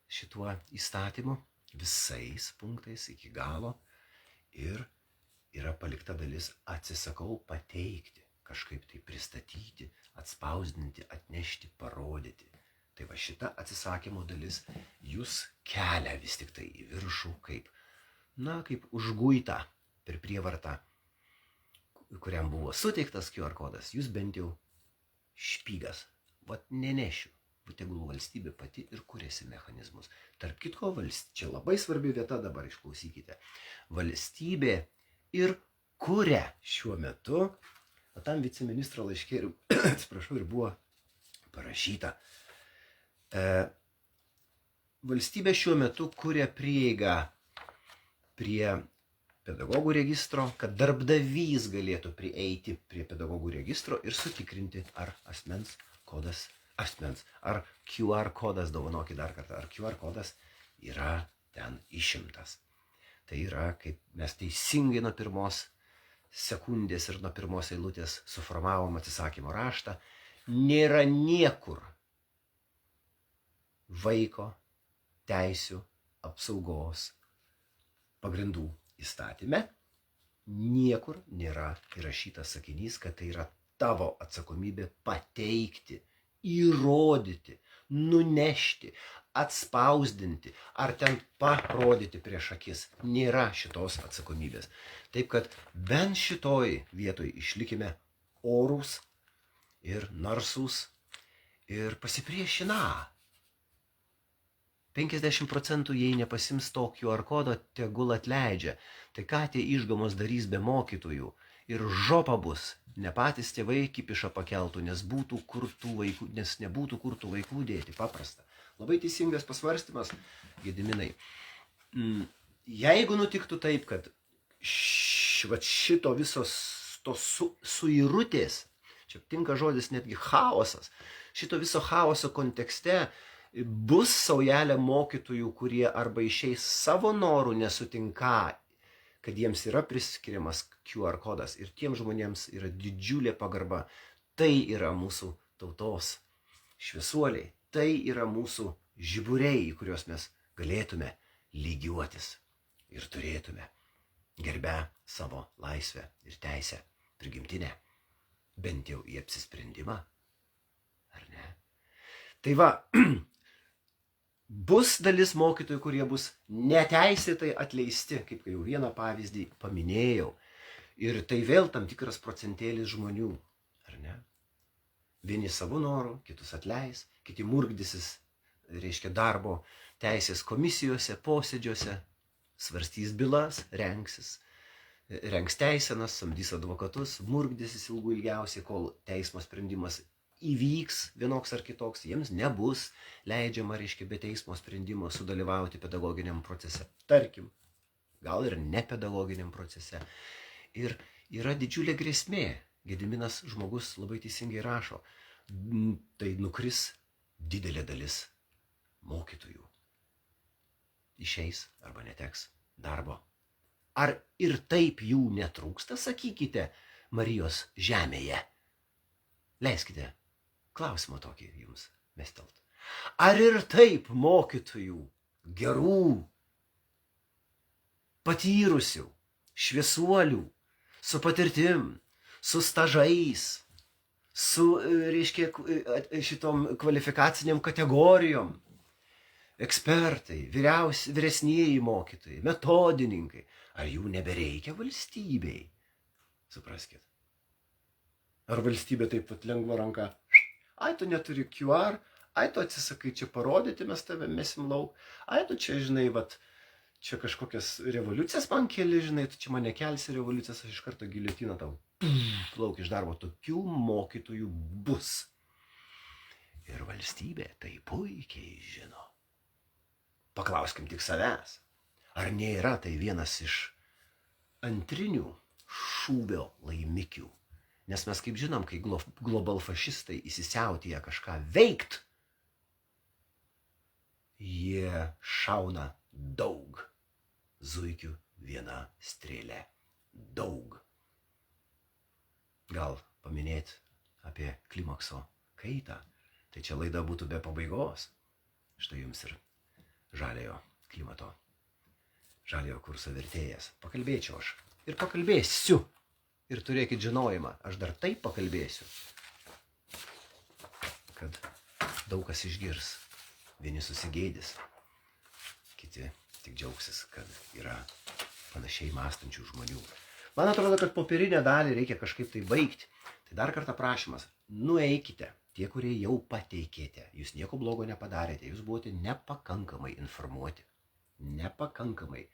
šituo įstatymu, visais punktais iki galo, ir yra palikta dalis atsisakau pateikti, kažkaip tai pristatyti, atspausdinti, atnešti, parodyti. Tai va šita atsisakymo dalis jūs kelia vis tik tai į viršų kaip užguita per prievartą, kuriam buvo suteiktas QR kodas, jūs bent jau špygas. Vat nenešiu, tegul valstybė pati ir kuriasi mechanizmus. Tarp kitko, čia labai svarbi vieta, dabar išklausykite. Valstybė ir kuria šiuo metu, o tam viceministro laiške ir buvo parašyta. Valstybė šiuo metu kuria prieigą prie pedagogų registro, kad darbdavys galėtų prieiti prie pedagogų registro ir sutikrinti, ar ar QR kodas, dovanokit dar kartą, ar QR kodas yra ten išimtas. Tai yra, kaip mes teisingai nuo pirmos sekundės ir nuo pirmos eilutės suformavom atsisakymo raštą, nėra niekur vaiko teisių apsaugos pagrindų įstatyme, niekur nėra įrašytas sakinys, kad tai yra tavo atsakomybė pateikti, įrodyti, nunešti, atspausdinti ar ten parodyti prieš akis. Nėra šitos atsakomybės. Taip kad bent šitoj vietoj išlikime orūs ir narsūs ir pasipriešina. 50% jei nepasims to QR kodo, tegul atleidžia. Tai ką tie išgamos darys be mokytojų? Ir žopa bus. Ne patys tėvai kipišą pakeltų, nes nebūtų kur tų vaikų dėti. Paprasta. Labai teisingas pasvarstymas, Gediminai. Jeigu nutiktų taip, kad šito visos tos suirutės, čia tinka žodis netgi chaosas, šito viso chaoso kontekste bus saujelė mokytojų, kurie arba išeis savo norų nesutinka, kad jiems yra priskiriamas QR kodas ir tiem žmonėms yra didžiulė pagarba. Tai yra mūsų tautos šviesuoliai, tai yra mūsų žiburiai, į kuriuos mes galėtume lygiuotis ir turėtume gerbę savo laisvę ir teisę prigimtinę, bent jau į apsisprendimą, ar ne? Tai va, bus dalis mokytojų, kurie bus neteisėtai atleisti, kaip jau vieną pavyzdį paminėjau. Ir tai vėl tam tikras procentėlis žmonių, ar ne? Vieni savo norų, kitus atleis, kiti murkdysis, reiškia darbo teisės komisijose, posėdžiuose, svarstys bylas, rengs teisenas, samdys advokatus, murkdysis ilgų ilgiausiai, kol teismo sprendimas įvyks vienoks ar kitoks, jiems nebus leidžiama, reiškia, be teismo sprendimo sudalyvauti pedagoginiam procese. Tarkim, gal ir nepedagoginiam procese. Ir yra didžiulė grėsmė. Gediminas žmogus labai teisingai rašo. Tai nukris didelė dalis mokytojų. Išeis arba neteks darbo. Ar ir taip jų netrūksta, sakykite, Marijos žemėje? Leiskite klausimą tokį jums mestelt. Ar ir taip mokytojų, gerų, patyrusių, šviesuolių, su patirtim, su stažais, su, reiškia, šitom kvalifikaciniam kategorijom, ekspertai, vyresnieji mokytojai, metodininkai, ar jų nebereikia valstybei? Supraskit. Ar valstybė taip pat lengva ranka? Ai, tu neturi QR, ai, tu atsisakai čia parodyti, mes tave mesim lauk, ai, tu čia, žinai, vat, čia kažkokias revoliucijas man keli, žinai, tu čia mane kelsi revoliucijas, aš iš karto giliotiną tau plauk iš darbo. Tokių mokytojų bus. Ir valstybė tai puikiai žino. Paklauskim tik savęs, ar nėra tai vienas iš antrinių šūvio laimikių. Nes mes kaip žinom, kai global fašistai įsisiautėja kažką veikt, jie šauna daug zuikių viena strėlė. Daug. Gal paminėti apie klimakso kaitą, tai čia laida būtų be pabaigos. Štai jums ir žaliojo klimato, žaliojo kurso vertėjas. Pakalbėčiau aš ir pakalbėsiu. Ir turėkit žinojimą, aš dar taip pakalbėsiu, kad daug kas išgirs. Vieni susigėdys, kiti tik džiaugsis, kad yra panašiai mąstančių žmonių. Man atrodo, kad popierinę dalį reikia kažkaip tai baigti. Tai dar kartą prašymas, nueikite, tie, kurie jau pateikėte. Jūs nieko blogo nepadarėte, jūs buvote nepakankamai informuoti. Nepakankamai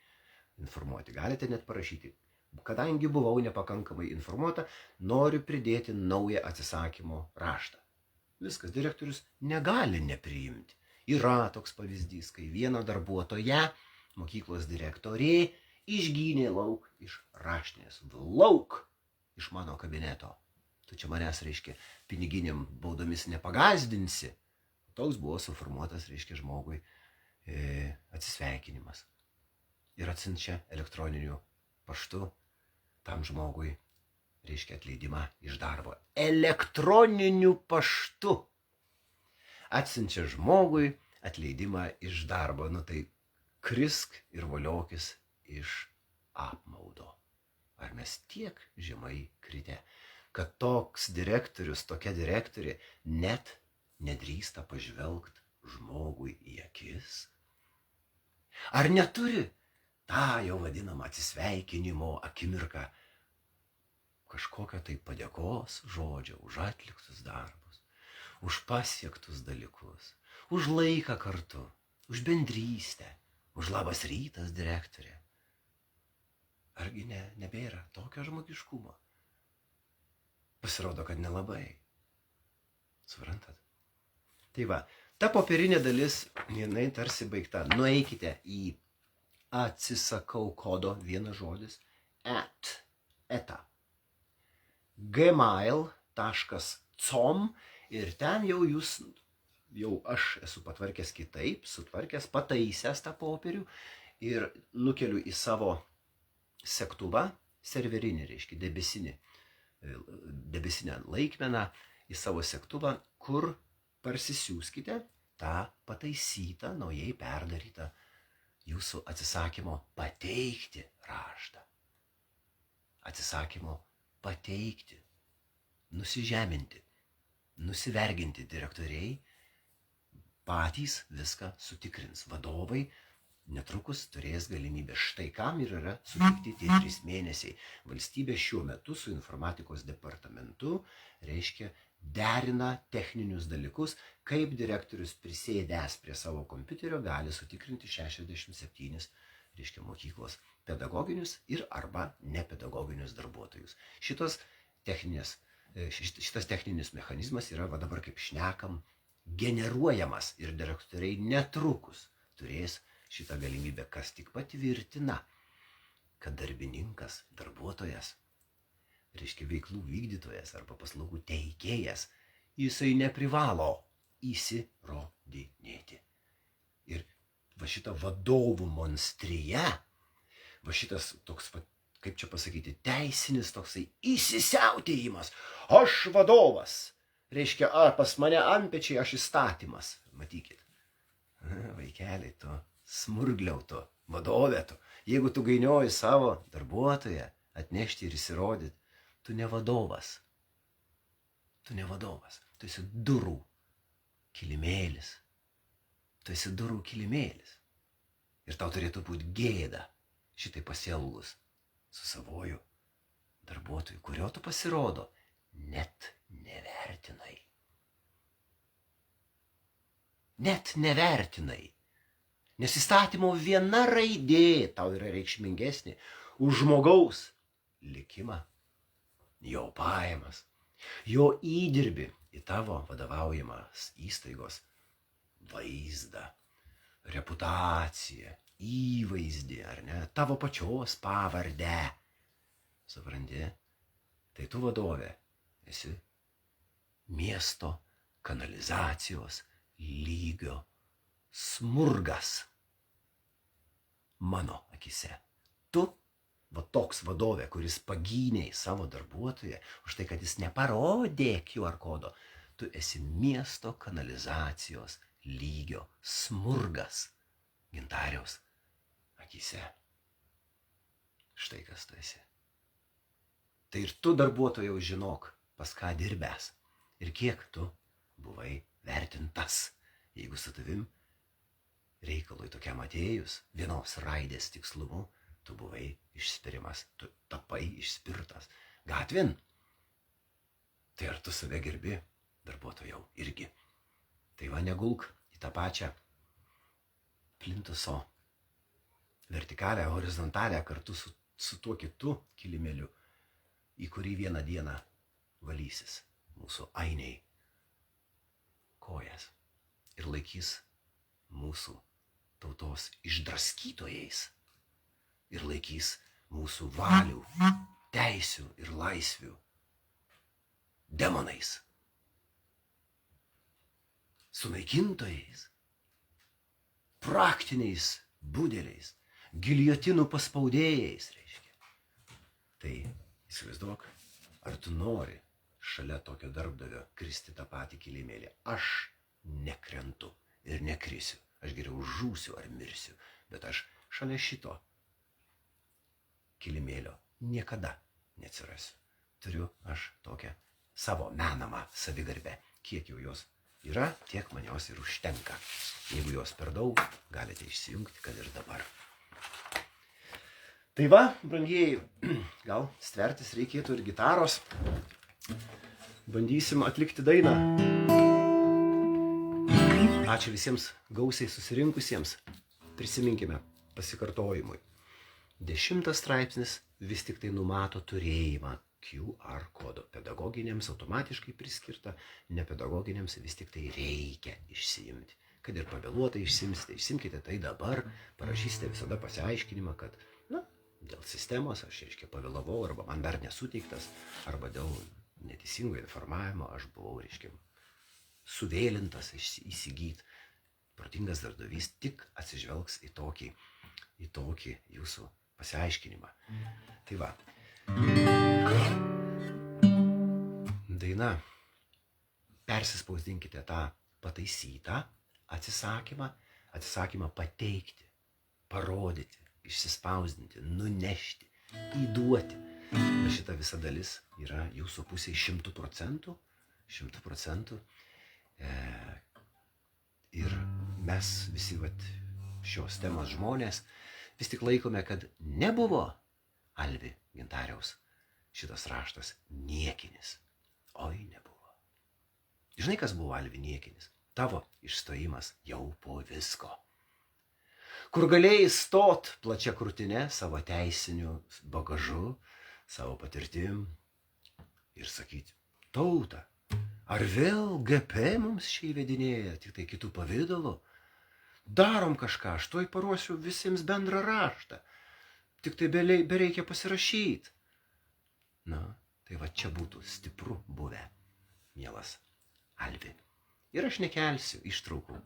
informuoti. Galite net parašyti. Kadangi buvau nepakankamai informuota, noriu pridėti naują atsisakymo raštą. Viskas, direktorius negali nepriimti. Yra toks pavyzdys, kai viena darbuotoja, mokyklos direktorė, išgynė lauk iš raštinės. Lauk iš mano kabineto. Tu čia manęs, reiškia, piniginiam baudomis nepagazdinsi. Toks buvo suformuotas, reiškia, žmogui atsisveikinimas. Ir atsiunčia elektroniniu paštu tam žmogui, reiškia, atleidimą iš darbo. Elektroniniu paštu atsiunčia žmogui atleidimą iš darbo. Nu tai krisk ir voliokis iš apmaudo. Ar mes tiek žemai kritę, kad toks direktorius, tokia direktorė net nedrįsta pažvelgt žmogui į akis? Ar neturi tą jau vadinamą atsisveikinimo akimirką kažkokią tai padėkos žodžio už atliktus darbus, už pasiektus dalykus, už laiką kartu, už bendrystę, už labas rytas direktorė? Argi nebėra tokio žmogiškumo? Pasirodo, kad nelabai. Suprantat? Tai va, ta popierinė dalis, jinai tarsi baigta. Nueikite į atsisakau kodo, vienas žodis, eta gmail.com ir ten jau aš esu patvarkęs kitaip, sutvarkęs, pataisęs tą popierių ir nukeliu į savo segtuvą, serverinį, reiškia, debesinę laikmeną, į savo segtuvą, kur parsisiųskite tą pataisytą, naujai perdarytą jūsų atsisakymo pateikti raštą. Atsisakymo pateikti, nusižeminti, nusiverginti direktoriai patys viską sutikrins. Vadovai netrukus turės galimybę. Štai kam ir yra suteikti tie 3 mėnesiai. Valstybė šiuo metu su informatikos departamentu, reiškia, derina techninius dalykus, kaip direktorius prisėdęs prie savo kompiuterio gali sutikrinti 67, reiškia, mokyklos pedagoginius ir arba nepedagoginius darbuotojus. Šitas techninis mechanizmas yra, va dabar kaip šnekam, generuojamas ir direktoriai netrukus turės šitą galimybę, kas tik patvirtina, kad darbininkas, darbuotojas, reiškia veiklų vykdytojas arba paslaugų teikėjas, jisai neprivalo įsirodinėti. Ir va šita vadovų monstrija, va šitas toks, kaip čia pasakyti, teisinis toksai įsisiautėjimas. Aš vadovas, reiškia, pas mane antpečiai, aš įstatymas. Matykit, vaikeliai, tu smurgliau, tu vadovė, tu. Jeigu tu gainioji savo darbuotoją atnešti ir įsirodyti, tu ne vadovas. Tu ne vadovas. Tu esi durų kilimėlis. Tu esi durų kilimėlis. Ir tau turėtų būti gėda šitai pasielgus su savoju darbuotoju, kurio tu pasirodo net nevertinai. Net nevertinai. Nes įstatymo viena raidė tau yra reikšmingesnė už žmogaus likimą, jo pajamas, jo įdirbį į tavo vadovaujamas įstaigos vaizdą, reputaciją, įvaizdį, ar ne, tavo pačios pavardę. Supranti? Tai tu vadovė esi miesto kanalizacijos lygio smurgas mano akise. Tu, va toks vadovė, kuris pagynė savo darbuotoją už tai, kad jis neparodė QR kodo, tu esi miesto kanalizacijos lygio smurgas Gintariaus akise. Štai kas tu esi. Tai ir tu, darbuotojau, žinok, pas ką dirbęs ir kiek tu buvai vertintas, jeigu su tavim reikalui tokiam atėjus vienos raidės tikslumu, tu buvai išspirimas, tu tapai išspirtas gatvin. Tai ar tu save gerbi, darbuotojau, irgi? Tai va, negulk į tą pačią plintuso vertikalę, horizontalę kartu su tuo kitu kilimėliu, į kurį vieną dieną valysis mūsų ainiai kojas ir laikys mūsų tautos išdraskytojais ir laikys mūsų valių, teisių ir laisvių demonais, sunaikintojais, praktiniais budeliais, giljotinų paspaudėjais, reiškia. Tai įsivaizduok, ar tu nori šalia tokio darbdavio kristi tą patį kilimėlį? Aš nekrentu ir nekrisiu. Aš geriau žūsiu ar mirsiu, bet aš šalia šito kilimėlio niekada neatsirasiu. Turiu aš tokią savo menamą savigarbę. Kiek jau jos yra, tiek man jos ir užtenka. Jeigu jos per daug, galite išsijungti, kad ir dabar. Tai va, brangieji, gal stvertis reikėtų ir gitaros. Bandysim atlikti dainą. Ačiū visiems gausiai susirinkusiems. Prisiminkime pasikartojimui. 10 straipsnis vis tik tai numato turėjimą QR kodo. Pedagoginiams automatiškai priskirta, nepedagoginiams vis tik tai reikia išsiimti. Kad ir pavėluotai išsimsite, išsimkite tai dabar, parašysite visada pasiaiškinimą, kad, dėl sistemos aš, reiškia, pavėlavau, arba man dar nesuteiktas, arba dėl neteisingo informavimo aš buvau, reiškia, suvėlintas įsigyti. Protingas darbdavys tik atsižvelgs į tokį jūsų pasiaiškinimą. Tai va. Daina. Persispausdinkite tą pataisytą atsisakymą pateikti, parodyti, išsispausdinti, nunešti, įduoti. Šita visa dalis yra jūsų pusėje 100%. 100%. Ir mes visi šios temos žmonės vis tik laikome, kad nebuvo Alvi Gintariaus šitas raštas niekinis. Oi, nebuvo. Žinai, kas buvo, Alvi, niekinis? Tavo išstojimas jau po visko. Kur galėjai stot plačia krūtinė savo teisiniu bagažu, savo patirtim ir sakyti, tauta, ar vėl GP mums čia įvedinėja, tik tai kitų pavydalu? Darom kažką, aš tuoj paruosiu visiems bendrą raštą. Tik tai bereikia pasirašyti. Na, tai va čia būtų stipru buvę, mielas Alvi. Ir aš nekelsiu ištraukų.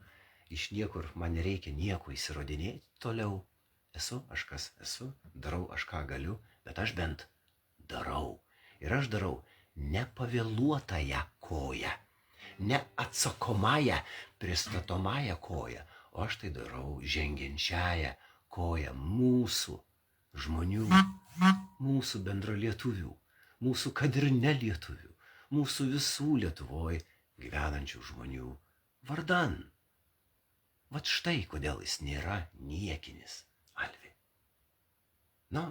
Iš niekur man nereikia nieko įsirodinėti toliau. Esu aš kas esu, darau aš ką galiu, bet aš bent darau. Ir aš darau nepavėluotąją koją, ne atsakomąją, pristatomąją koją, o aš tai darau žengiančiąją koją mūsų žmonių, mūsų bendralietuvių, mūsų kad ir nelietuvių, mūsų visų Lietuvoj gyvenančių žmonių vardan. Vat štai kodėl jis nėra niekinis, Alvi. Na,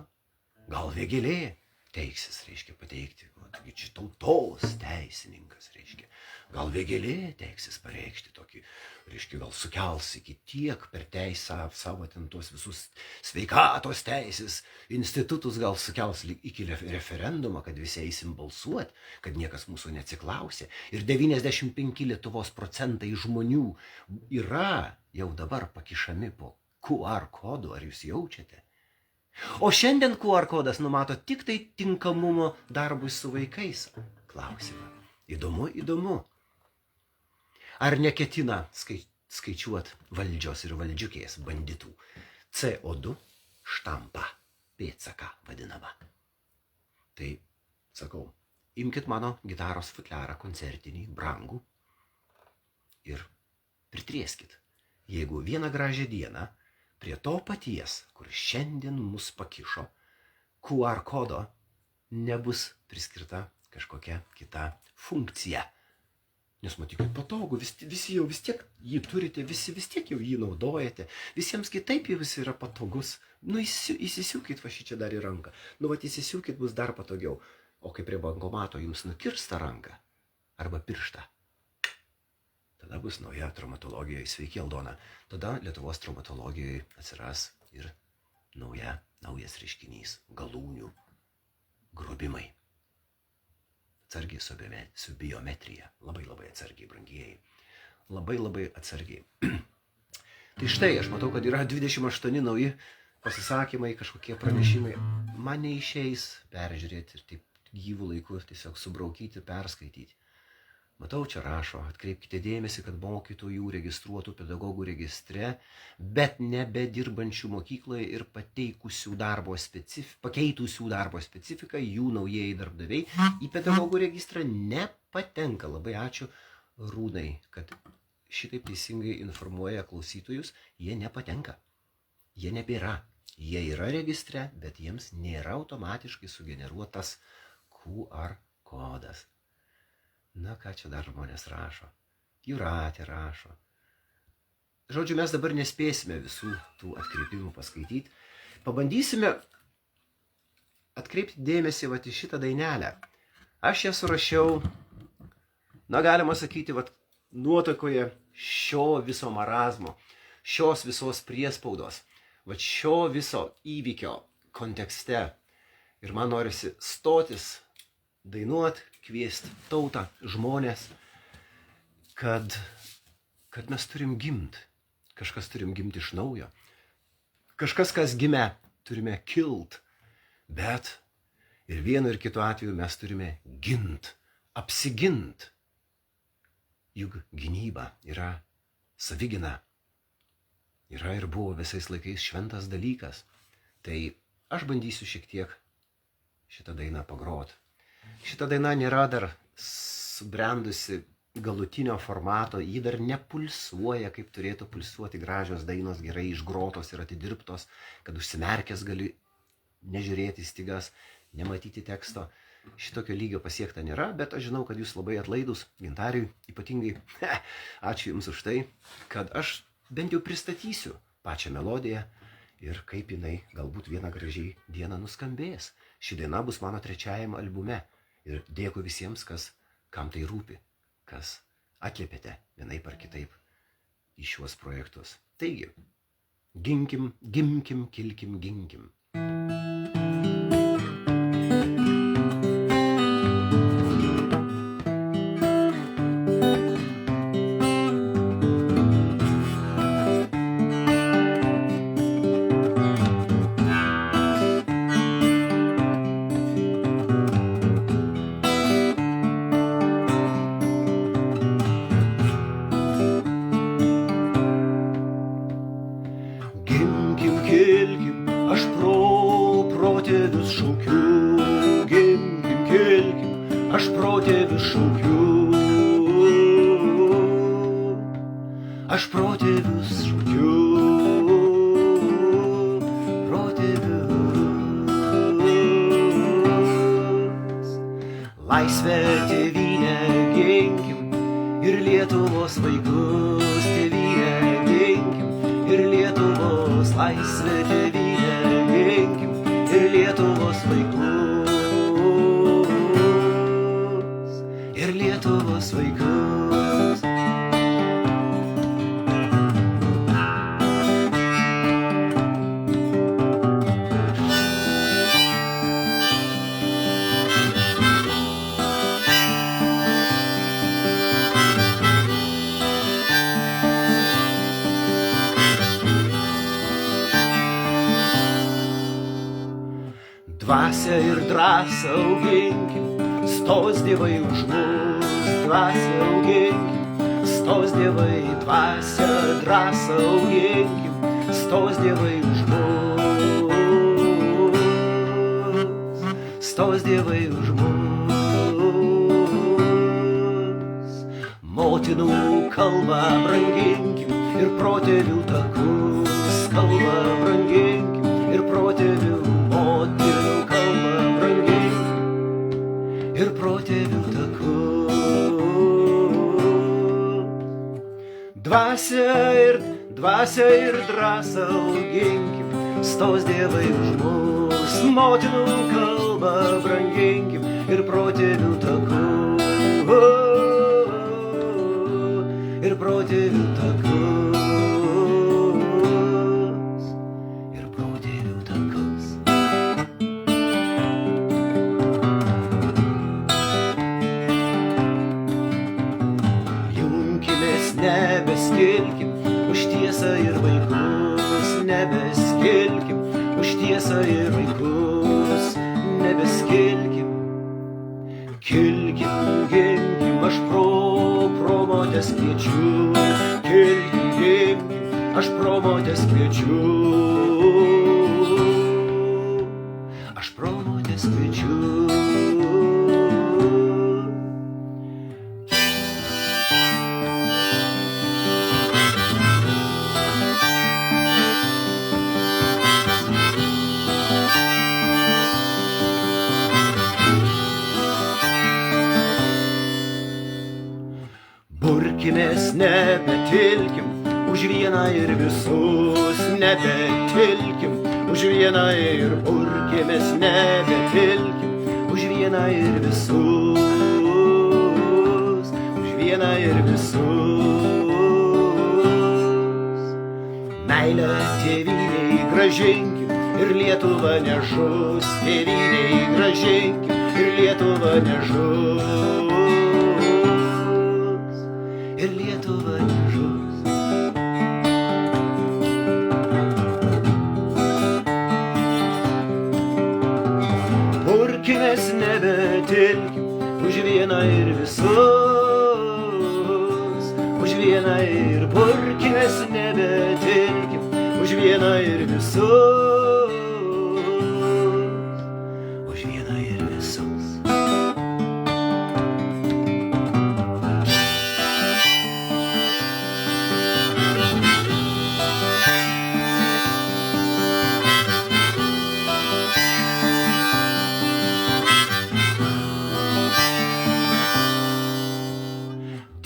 gal vėgėlė teiksis, reiškia, pateikti, taigi čia tautos teisininkas, reiškia. Gal vėgėlė teiksis pareikšti tokį, reiškia, gal sukels iki tiek per teisę savo ten tuos visus sveikatos teisės institutus, gal sukels iki referendumą, kad visi eisim balsuoti, kad niekas mūsų neatsiklausė. Ir 95 Lietuvos procentai žmonių yra jau dabar pakišami po QR kodu, ar jūs jaučiate? O šiandien QR kodas numato tik tai tinkamumo darbui su vaikais. Klausimą. Įdomu, įdomu. Ar neketina skaičiuoti valdžios ir valdžiukės banditų CO2 štampą, pėdsaką vadinamą? Tai, sakau, imkit mano gitaros futliarą koncertinį, brangų ir pritrieskit. Jeigu vieną gražią dieną prie to paties, kur šiandien mus pakišo, QR kodo nebus priskirta kažkokia kita funkcija. Nes matykit, patogu, visi jau vis tiek jį turite, visi vis tiek jau jį naudojate, visiems kitaip jau jis yra patogus. Nu, įsisiūkit va šį čia dar į ranką. Nu, va, įsisiūkit, bus dar patogiau. O kai prie bankomato jums nukirsta ranką arba pirštą, tada bus nauja traumatologija. Sveiki, Aldona. Tada Lietuvos traumatologijoje atsiras ir naujas reiškinys – galūnių grobimai. Atsargiai su biometrija. Labai atsargiai, brangieji. Labai atsargiai. Tai štai, aš matau, kad yra 28 nauji pasisakymai, kažkokie pranešimai. Man neišeis peržiūrėti ir taip gyvų laikų tiesiog subraukyti, perskaityti. Matau, čia rašo, atkreipkite dėmesį, kad mokytojų registruotų pedagogų registre, bet nebedirbančių mokykloje ir pakeitusių darbo specifiką, jų naujieji darbdaviai į pedagogų registrą nepatenka. Labai ačiū Rūnai, kad šitaip teisingai informuoja klausytojus, jie nepatenka. Jie nebėra. Jie yra registre, bet jiems nėra automatiškai sugeneruotas QR kodas. Na, ką čia dar žmonės rašo? Jūratė rašo. Žodžiu, mes dabar nespėsime visų tų atkreipimų paskaityti. Pabandysime atkreipti dėmesį vat į šitą dainelę. Aš ją surašiau, na, galima sakyti, vat nuotakoje šio viso marazmo, šios visos priespaudos, vat šio viso įvykio kontekste. Ir man norisi stotis, dainuot, kviesti tautą, žmonės, kad mes turim gimt. Kažkas turim gimti iš naujo. Kažkas, kas gimė, turime kilt. Bet ir vienu ir kitu atveju mes turime gint, apsigint. Juk gynyba yra savigina. Yra ir buvo visais laikais šventas dalykas. Tai aš bandysiu šiek tiek šitą dainą pagrot. Šita daina nėra dar subrendusi galutinio formato, ji dar nepulsuoja, kaip turėtų pulsuoti gražios dainos, gerai išgrotos ir atidirbtos, kad užsimerkęs gali nežiūrėti stygas, nematyti teksto. Šitokio lygio pasiekta nėra, bet aš žinau, kad jūs labai atlaidus, Gintariui ypatingai. Ačiū Jums už tai, kad aš bent jau pristatysiu pačią melodiją ir kaip jinai galbūt vieną gražiai dieną nuskambės. Ši daina bus mano 3. albume. Ir dėkui visiems, kam tai rūpi, kas atliepėte vienaip ar kitaip į šiuos projektus. Taigi, ginkim, gimkim, kilkim, ginkim. Aš protėvius šaukiu, gimkim, kilkim, aš protėvius šaukiu. Aš protėvius šaukiu, protėvius. Laisvę tėvynę ginkim ir Lietuvos vaikus, tėvynę ginkim ir Lietuvos laisvę tėvynę. Ir Lietuvos vaikus, ir Lietuvos vaikus. Dvasią ir drąsą auginkim, stos dievai už mus. Dvasią auginkim, stos dievai, dvasią, drąsą auginkim, stos dievai už mus. Stos dievai už mus. Motinų kalbą branginkim ir protėvių takus. Kalbą branginkim ir protėvių motinų kalbą branginkim ir protėvių takus. Dvasią ir drąsą auginkim, stos dievai už mus. Motinų kalbą branginkim ir protėvių takus. Ir protėvių takus. Nebeskilkim už tiesą ir vaikus, nebeskilkim už tiesą ir vaikus, nebeskilkim. Kilkim, gimkim, aš promotės kviečiu. Kilkim, gimkim, aš promotės kviečiu. Aš promotės kviečiu. Burkimės, nebetilkim už vieną ir visus, nebetilkim už vieną ir burkimės, nebetilkim už vieną ir visus, už vieną ir visus. Meilę tėvynei gražinkim ir Lietuva nežus, tėvynei gražinkim ir Lietuva nežus. Ir Lietuva nežus. Burkimės, nebetilkim už vieną ir visus, už vieną ir burkimės, nebetilkim už vieną ir visus, už vieną ir visus.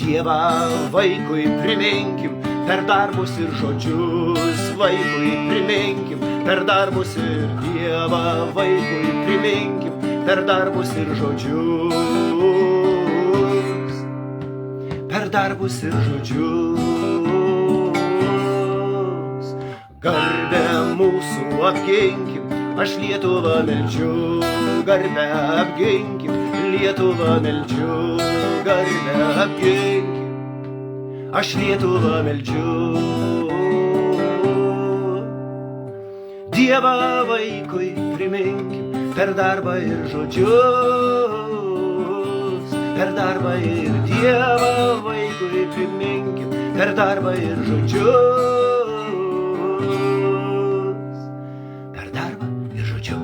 Dievą vaikui priminkim per darbus ir žodžius, vaikui priminkim per darbus ir Dievą vaikui priminkim per darbus ir žodžius. Per per darbus ir žodžius. Garbę mūsų apginkim, aš Lietuvą meldžiu, garbę apginkim, Lietuvą meldžiu, garbę apginkim, aš Lietuvą meldžiu. Dievą vaikui priminkim, per darbą ir žodžius, per darbą ir Dievą vaikui priminkim, per darbą ir žodžius, per darbą ir žodžius.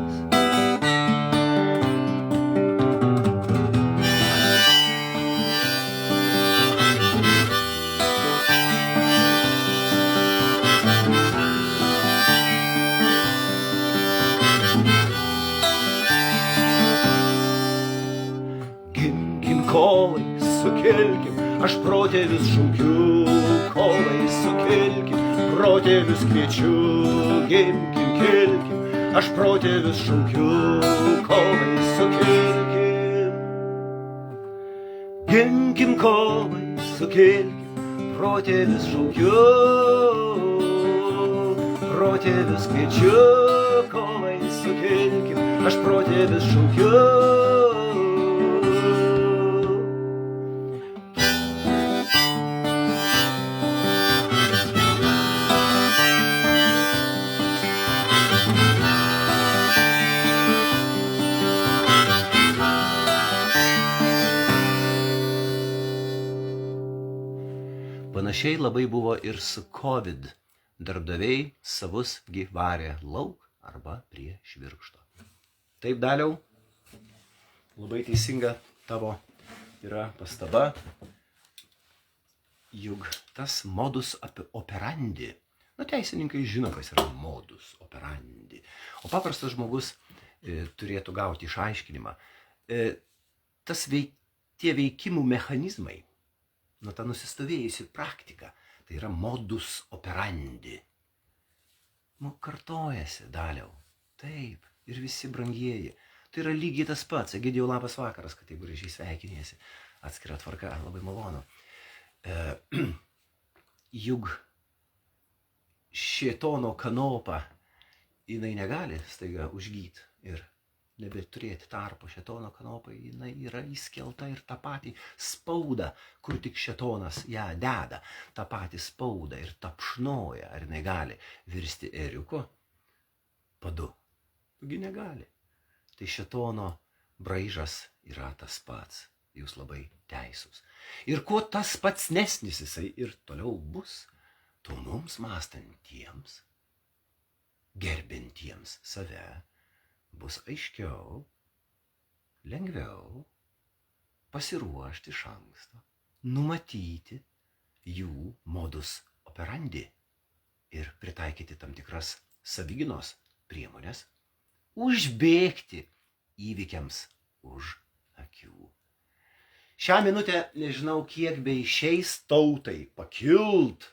Kovai sukelkim, aš protėvius šaukiu, kovai sukelkim, protėvius kviečiu, gimkim, kelkim, aš protėvius šaukiu, kovai sukelkim. Gimkim, kovai sukelkim, protėvius šaukiu, protėvius kviečiu, kovai sukelkim, aš protėvius šaukiu. Panašiai labai buvo ir su COVID. Darbdaviai savus gi varė lauk arba prie švirkšto. Taip, Daliau, labai teisinga tavo yra pastaba, juk tas modus operandi, teisininkai žino, kas yra modus operandi, o paprastas žmogus turėtų gauti išaiškinimą. Tie veikimų mechanizmai, ta nusistovėjusi praktika, tai yra modus operandi. Kartojasi, Daliau. Taip, ir visi brangieji. Tai yra lygiai tas pats. Egidijau, labas vakaras, kad taip gražiai sveikiniesi. Atskira tvarka, labai malonu. Juk šėtono kanopą jinai negali staiga užgyti ir nebeturėti tarpo. Šėtono kanopai jinai yra įskelta ir tą patį spaudą, kur tik šėtonas ją deda, tą patį spaudą ir tapšnoja, ar jinai gali virsti ėriuku padu. Tugi negali. Tai šėtono braižas yra tas pats. Jūs labai teisūs. Ir kuo tas pats nesnis jisai ir toliau bus, tuo mums mąstantiems, gerbintiems save, bus aiškiau, lengviau pasiruošti iš anksto, numatyti jų modus operandi ir pritaikyti tam tikras savigynos priemonės, užbėgti įvykiams už akių. Šią minutę nežinau, kiek beišeis tautai pakilt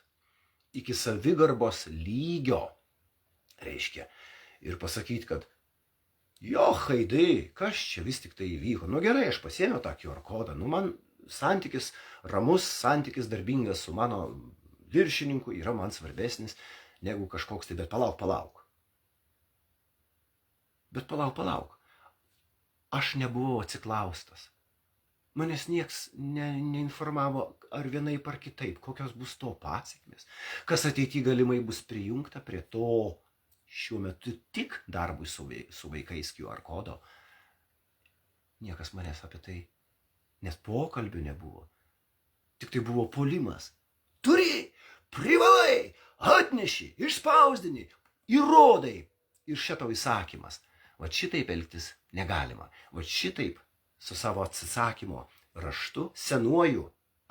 iki savigarbos lygio, reiškia, ir pasakyti, kad jo, haidai, kas čia vis tik tai įvyko? Gerai, aš pasiėmiau tą QR kodą, man santykis, ramus santykis darbingas su mano viršininku yra man svarbesnis negu kažkoks tai, bet palauk. Bet palauk. Aš nebuvau atsiklaustas. Manęs nieks neinformavo ar vienaip ar kitaip, kokios bus to pasekmės, kas ateityje galimai bus prijungta prie to šiuo metu tik darbui su vaikais QR kodo. Niekas manęs apie tai, nes pokalbių nebuvo. Tik tai buvo puolimas. Turi, privalai, atneši, išspausdini, įrodai. Ir šitau įsakymas. Vat šitaip elgtis negalima. Vat šitaip su savo atsisakymo raštu, senuoju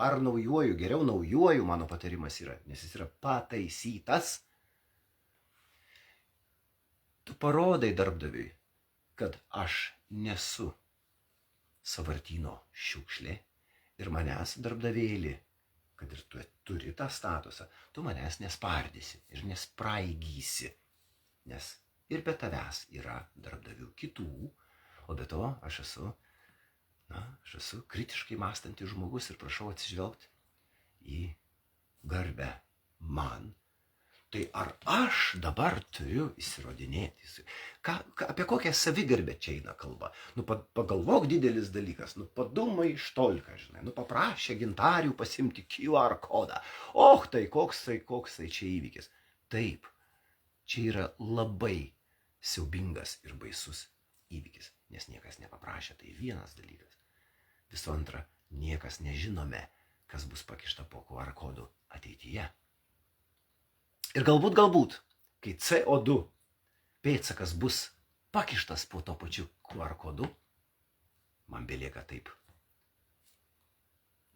ar naujuoju, geriau naujuoju mano patarimas yra, nes jis yra pataisytas. Tu parodai darbdaviui, kad aš nesu sąvartyno šiukšlė ir manęs darbdavėlį, kad ir tu turi tą statusą, tu manęs nespardysi ir nespraigysi, nes ir be tavęs yra darbdavių kitų, o be to aš esu kritiškai mąstantis žmogus ir prašau atsižvelgti į garbę man. Tai ar aš dabar turiu įsirodinėti? Apie kokią savigarbę čia eina kalba? Pagalvok, didelis dalykas. Padumai iš tolka, žinai. Paprašė gintarių pasimti QR kodą. Tai koksai čia įvykis. Taip, čia yra labai siaubingas ir baisus įvykis, nes niekas nepaprašė, tai vienas dalykas. Visų antra, niekas nežinome, kas bus pakišta po QR kodu ateityje. Ir galbūt, kai CO2 pėdsakas bus pakištas po to pačiu QR kodu, man belieka taip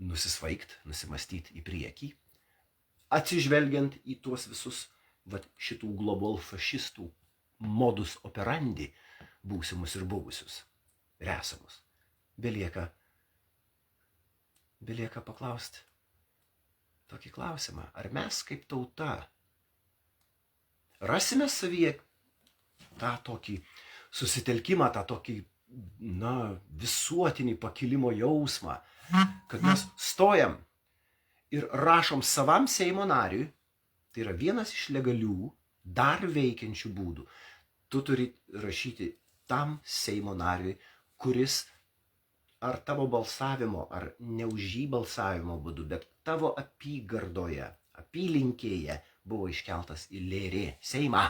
nusimastyti į priekį, atsižvelgiant į tuos visus šitų global fašistų modus operandi būsimus ir buvusius, ir esamus. Belieka paklausti tokį klausimą, ar mes kaip tauta rasime savyje tą tokį susitelkimą, tą tokį, visuotinį pakilimo jausmą, kad mes stojam ir rašom savam Seimo nariui, tai yra vienas iš legalių, dar veikiančių būdų. Tu turi rašyti tam Seimo nariui, kuris ar tavo balsavimo, ar ne už jį balsavimo būdu, bet tavo apygardoje, apylinkėje buvo iškeltas į lėrė Seimą.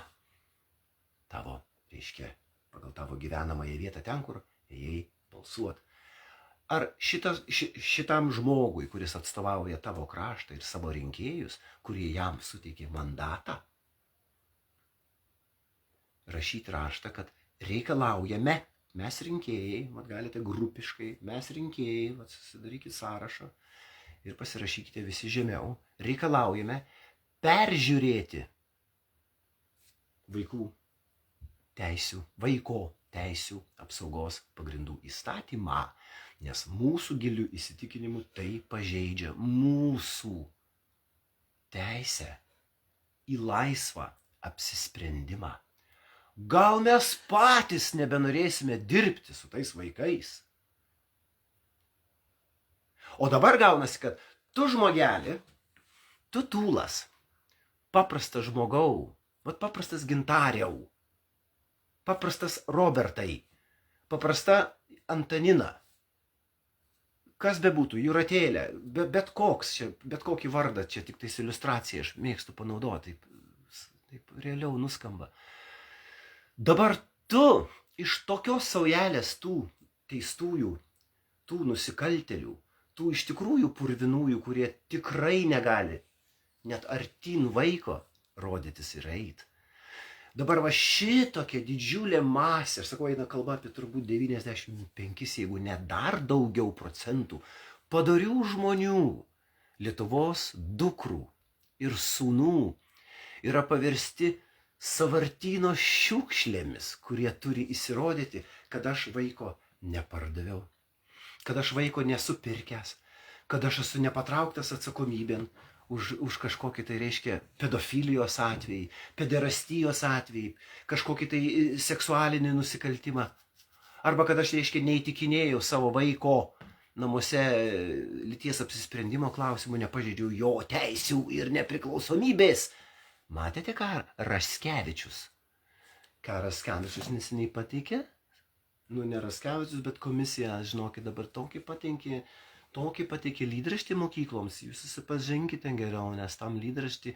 Tavo, reiškia, pagal tavo gyvenamąją vietą ten, kur ėjai balsuot. Ar šitam žmogui, kuris atstovauja tavo kraštą ir savo rinkėjus, kurie jam suteikė mandatą, rašyti raštą, kad reikalaujame, mes rinkėjai, galite grupiškai, mes rinkėjai, susidarykite sąrašą ir pasirašykite visi žemiau, reikalaujame peržiūrėti vaiko teisių apsaugos pagrindų įstatymą, nes mūsų gilių įsitikinimų tai pažeidžia mūsų teisę į laisvą apsisprendimą. Gal mes patys nebenorėsime dirbti su tais vaikais? O dabar gaunasi, kad tu žmogelį, tu tūlas, paprastas žmogau, paprastas gintariau, paprastas Robertai, paprasta Antanina, kas bebūtų, Jūratėlė, bet kokį vardą, čia tik tais iliustracija, aš mėgstu panaudoti, taip realiau nuskamba. Dabar tu iš tokios saujelės tų teistųjų, tų nusikaltėlių, tų iš tikrųjų purvinųjų, kurie tikrai negali net artin vaiko rodytis ir eit. Dabar šitokia didžiulė masė, aš sakau, eina kalba apie turbūt 95, jeigu ne dar daugiau procentų, padorių žmonių, Lietuvos dukrų ir sūnų yra paversti sąvartyno šiukšlėmis, kurie turi įsirodyti, kad aš vaiko nepardaviau, kad aš vaiko nesu pirkęs, kad aš esu nepatrauktas atsakomybėn už kažkokį tai, reiškia, pedofilijos atvejį, pederastijos atvejį, kažkokį tai seksualinį nusikaltimą. Arba kad aš, reiškia, neįtikinėjau savo vaiko namuose lyties apsisprendimo klausimų, nepažeidžiau jo teisių ir nepriklausomybės. Matėte, ką Raskevičius? Ką Raskevičius neseniai pateikė? Ne Raskevičius, bet komisija, žinokit, dabar tokį pateikė lydraštį mokykloms. Jūs susipažinkite geriau, nes tam lydraštį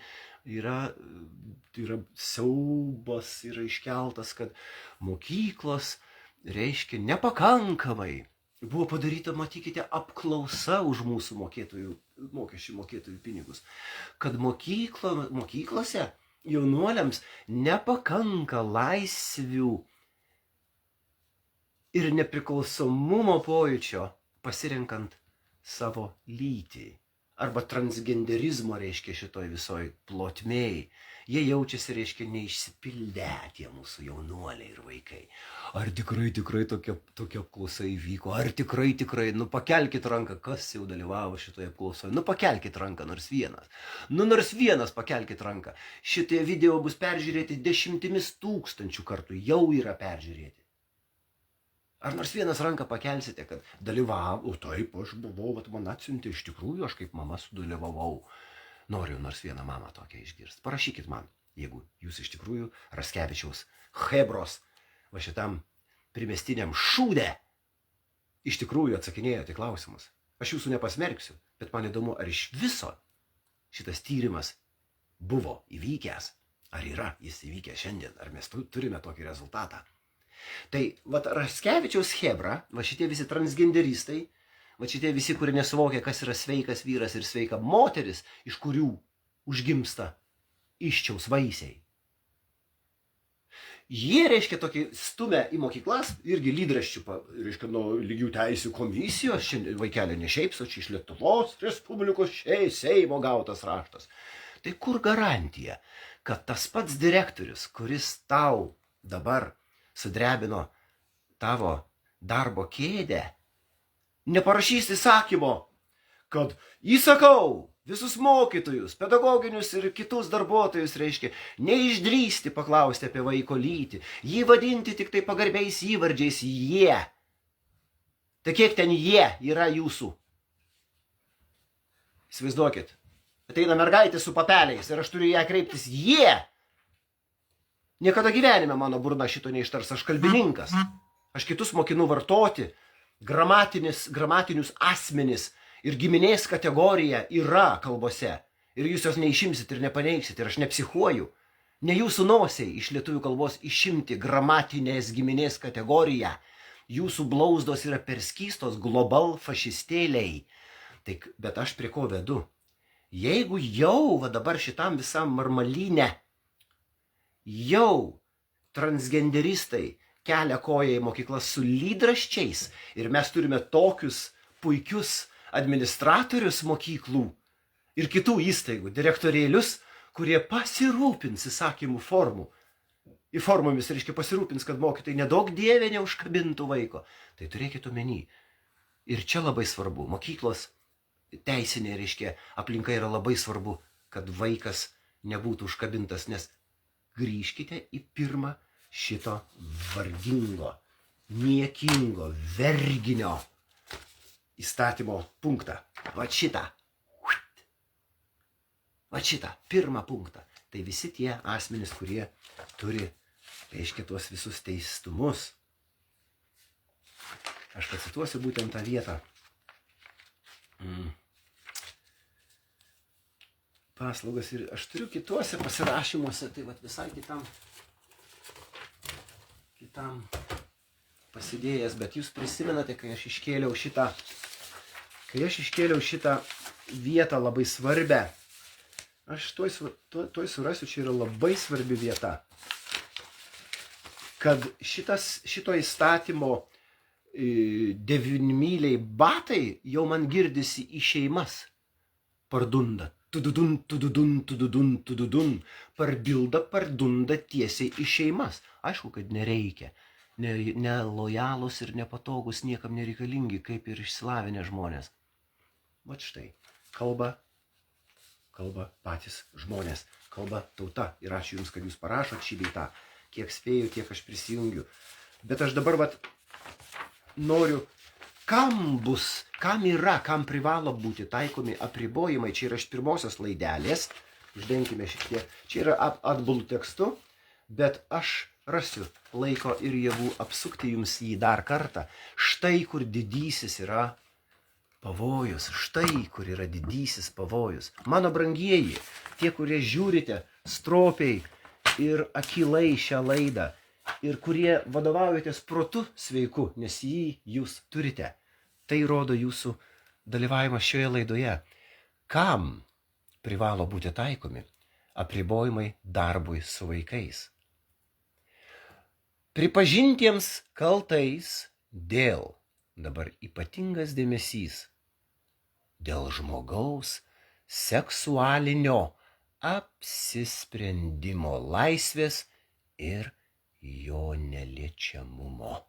yra siaubas, yra iškeltas, kad mokyklos, reiškia, nepakankamai. Buvo padaryta, matykite, apklausa už mūsų mokesčių mokėtojų pinigus, kad mokyklose jaunuoliams nepakanka laisvių ir nepriklausomumo pojūčio pasirenkant savo lytį. Arba transgenderizmo, reiškia, šitoj visoj plotmėj. Jie jaučiasi, reiškia, neišsipildę tie mūsų jaunuoliai ir vaikai. Ar tikrai tokia apklausa įvyko? Ar tikrai, pakelkit ranką, kas jau dalyvavo šitoje apklausoje. Pakelkit ranką, nors vienas. Nors vienas pakelkit ranką. Šitie video bus peržiūrėti 10 000 kartų, jau yra peržiūrėti. Ar nors vienas ranką pakelsite, kad dalyvavau, taip, aš buvau, vat man atsiuntė, iš tikrųjų, aš kaip mama sudalyvavau. Noriu nors vieną mamą tokią išgirsti. Parašykit man, jeigu jūs iš tikrųjų Raskevičiaus chebros va šitam primestiniam šūde iš tikrųjų atsakinėjote klausimus. Aš jūsų nepasmerksiu, bet man įdomu, ar iš viso šitas tyrimas buvo įvykęs, ar yra jis įvykęs šiandien, ar mes turime tokį rezultatą. Tai vat Raskevičiaus chebra, va šitie visi transgenderistai, va šitie visi, kurie nesuvokia, kas yra sveikas vyras ir sveika moteris, iš kurių užgimsta iščiaus vaisiai. Jie, reiškia, tokį stumia į mokyklas, irgi lydraščių, reiškia, nuo lygių teisių komisijos, šiandien vaikelė ne šiaip, o čia iš Lietuvos Respublikos Seimo gautas raštas. Tai kur garantija, kad tas pats direktorius, kuris tau dabar sudrebino tavo darbo kėdę, neparašys įsakymo, kad įsakau visus mokytojus, pedagoginius ir kitus darbuotojus, reiškia, neišdrįsti paklausti apie vaiko lytį, jį vadinti tik tai pagarbiais įvardžiais jie. Tai kiek ten jie yra jūsų? Įsivaizduokit, ateina mergaitė su papeliais ir aš turiu ją kreiptis jie. Niekada gyvenime mano burna šito neištars, aš kalbininkas. Aš kitus mokinu vartoti, gramatinius asmenis ir giminės kategorija yra kalbose. Ir jūs jos neišimsit ir nepaneigsit. Ir aš nepsichuoju. Ne jūsų nosiai iš lietuvių kalbos išimti gramatinės giminės kategoriją. Jūsų blauzdos yra perskystos global fašistėliai. Tai, bet aš prie ko vedu? Jeigu jau va dabar šitam visam marmalyne, jau transgenderistai kelia koją į mokyklas su lydraščiais ir mes turime tokius puikius administratorius mokyklų ir kitų įstaigų, direktorėlius, kurie pasirūpins įsakymų formų. Į formomis, reiškia, pasirūpins, kad mokytojai nedaug dievė neužkabintų vaiko. Tai turėkit omeny. Ir čia labai svarbu. Mokyklos teisinė, reiškia, aplinka yra labai svarbu, kad vaikas nebūtų užkabintas, nes grįžkite į pirmą šito vargingo, niekingo, verginio įstatymo punktą. Va šitą. Va šitą, pirmą punktą. Tai visi tie asmenys, kurie turi, reiškia, tuos visus teistumus. Aš pacituosiu būtent tą vietą. Paslaugas ir aš turiu kituose pasirašymuose, tai vat visai kitam pasidėjęs, bet jūs prisimenate, kai aš iškėliau šitą vietą labai svarbę. Aš tuoj surasiu, čia yra labai svarbi vieta. Kad šito įstatymo devinmyliai batai jau man girdisi į šeimas. Pardunda. Tududun, tududun, tududun, tududun. Pardunda tiesiai į šeimas. Aišku, kad nereikia. Nelojalus ir nepatogus niekam nereikalingi, kaip ir išsilavinę žmonės. Vat štai, kalba patys žmonės, kalba tauta. Ir ačiū Jums, kad Jūs parašot šį bei tą. Kiek spėju, tiek aš prisijungiu. Bet aš dabar noriu, kam privalo būti taikomi apribojimai. Čia yra iš pirmosios laidelės. Uždenkime šiek tiek. Čia yra atbulų tekstu, bet aš rasiu laiko ir jėgų apsukti Jums jį dar kartą. Štai kur didysis yra pavojus. Štai kur yra didysis pavojus. Mano brangieji, tie, kurie žiūrite stropiai ir akylai šią laidą ir kurie vadovaujatės protu sveiku, nes jį Jūs turite. Tai rodo Jūsų dalyvavimas šioje laidoje. Kam privalo būti taikomi apribojimai darbui su vaikais? Pripažintiems kaltais dėl, dabar ypatingas dėmesys, dėl žmogaus seksualinio apsisprendimo laisvės ir jo neliečiamumo.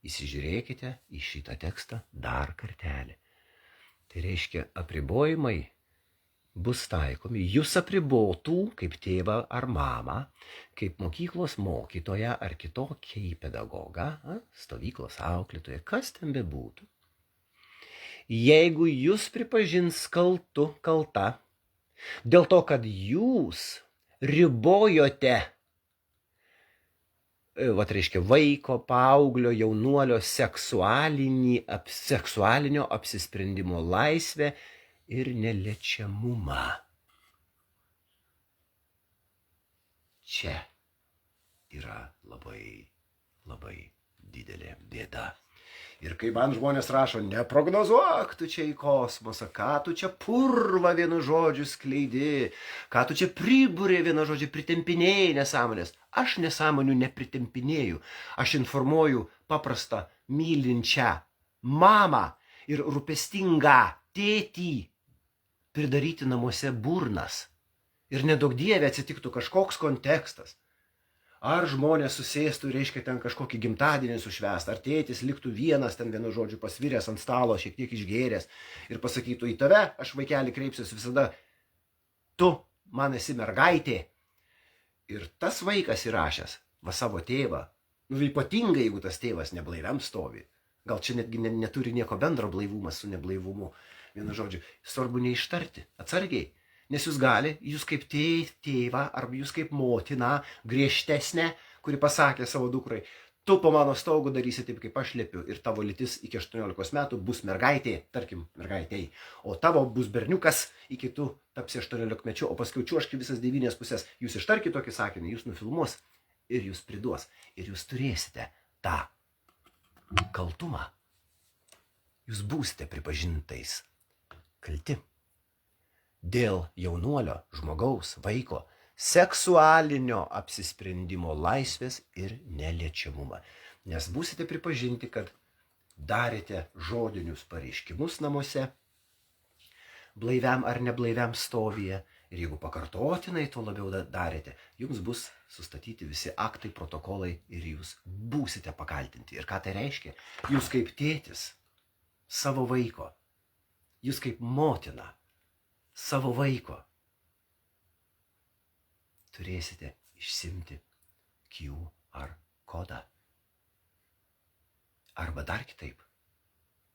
Įsižiūrėkite į šitą tekstą dar kartelį. Tai reiškia, apribojimai bus taikomi, jūs apribotų kaip tėvą ar mamą, kaip mokyklos mokytoją ar kitokį pedagogą, stovyklos auklėtoją, kas ten bebūtų. Jeigu jūs pripažins kalta, dėl to, kad jūs ribojote, reiškia, vaiko, paauglio, jaunuolio seksualinio apsisprendimo laisvę ir neliečiamumą. Čia yra labai, labai didelė bėda. Ir kai man žmonės rašo, neprognozuok tu čia į kosmosą, ką tu čia purva vienu žodžiu skleidi, ką tu čia pribūrė vienu žodžiu, pritempinėjai nesąmonės. Aš nesąmonių nepritempinėju, aš informuoju paprastą mylinčią mamą ir rūpestingą tėtį pridaryti namuose burnas. Ir nedaug dievė atsitiktų kažkoks kontekstas. Ar žmonės susėstų, reiškia, ten kažkokį gimtadienį sušvęst, ar tėtis liktų vienas ten vienu žodžiu pasviręs ant stalo, šiek tiek išgėręs ir pasakytų, į tave aš vaikelį kreipsiuosi visada, tu man esi mergaitė. Ir tas vaikas įrašęs savo tėvą, ypatingai jeigu tas tėvas neblaiviam stovi, gal čia netgi neturi nieko bendro blaivumas su neblaivumu, vienu žodžiu, svarbu neištarti, atsargiai. Nes jūs kaip tėvą arba jūs kaip motina griežtesnė, kuri pasakė savo dukrai, tu po mano stogu darysi taip, kaip aš liepiu ir tavo lytis iki 18 metų bus mergaitė, tarkim, mergaitei, o tavo bus berniukas iki tu tapsi 18 mečių, o paskui čiuoški visas 9 pusės. Jūs ištarkit tokį sakinį, jūs nufilmuos ir jūs priduos ir jūs turėsite tą kaltumą. Jūs būsite pripažintais kalti. Dėl jaunuolio, žmogaus, vaiko, seksualinio apsisprendimo laisvės ir neliečiamumą. Nes būsite pripažinti, kad darėte žodinius pareiškimus namuose, blaiviam ar neblaiviam stovyje, ir jeigu pakartotinai to labiau darėte, jums bus sustatyti visi aktai, protokolai ir jūs būsite pakaltinti. Ir ką tai reiškia? Jūs kaip tėtis savo vaiko, jūs kaip motina savo vaiko turėsite išsimti QR kodą. Arba dar kitaip,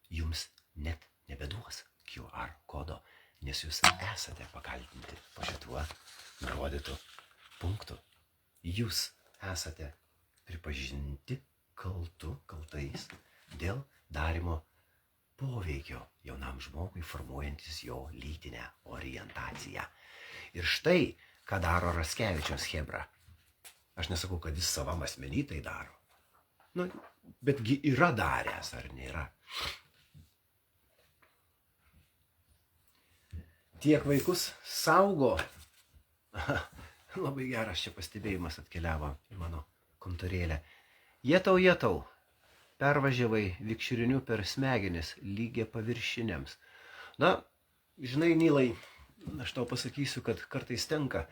jums net nebeduos QR kodo, nes jūs esate pakaltinti po šituo nurodytų punktų. Jūs esate pripažinti kaltais dėl darimo poveikio jaunam žmogui, formuojantis jo lytinę orientaciją. Ir štai, ką daro Raskevičiaus chebra. Aš nesakau, kad jis savam asmenį tai daro. Betgi yra daręs, ar nėra. Tiek vaikus saugo. Labai geras čia pastebėjimas atkeliavo į mano kontorėlę. Jetau. Pervažiavai vikšriniu per smegenis lygia paviršiniams. Žinai, Nilai, aš tau pasakysiu, kad kartais tenka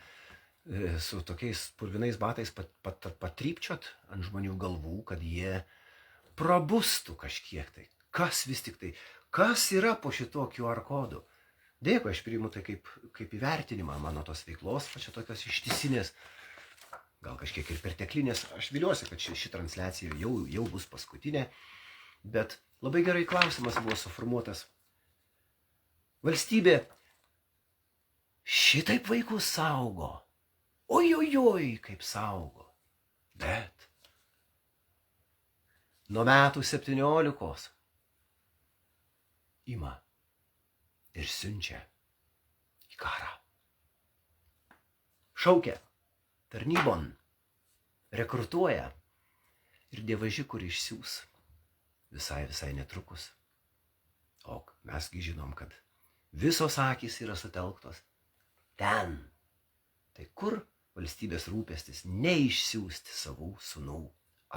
su tokiais purvinais batais patrypčiot ant žmonių galvų, kad jie prabustų kažkiek tai. Kas vis tik tai? Kas yra po šito QR kodu? Dėkui, aš priimu tai kaip įvertinimą mano tos veiklos, pačia tokios ištisinės, gal kažkiek ir perteklinės. Aš viliuosi, kad ši transliacija jau bus paskutinė, bet labai gerai klausimas buvo suformuotas. Valstybė šitaip vaikus saugo. Ojojoj, kaip saugo. Bet nuo metų 17 ima ir siunčia į karą. Šaukia tarnybon, rekrutuoja ir dievaži, kur išsiųs visai netrukus. O mesgi žinom, kad visos akys yra sutelktos ten. Tai kur valstybės rūpestis neišsiųsti savų sūnų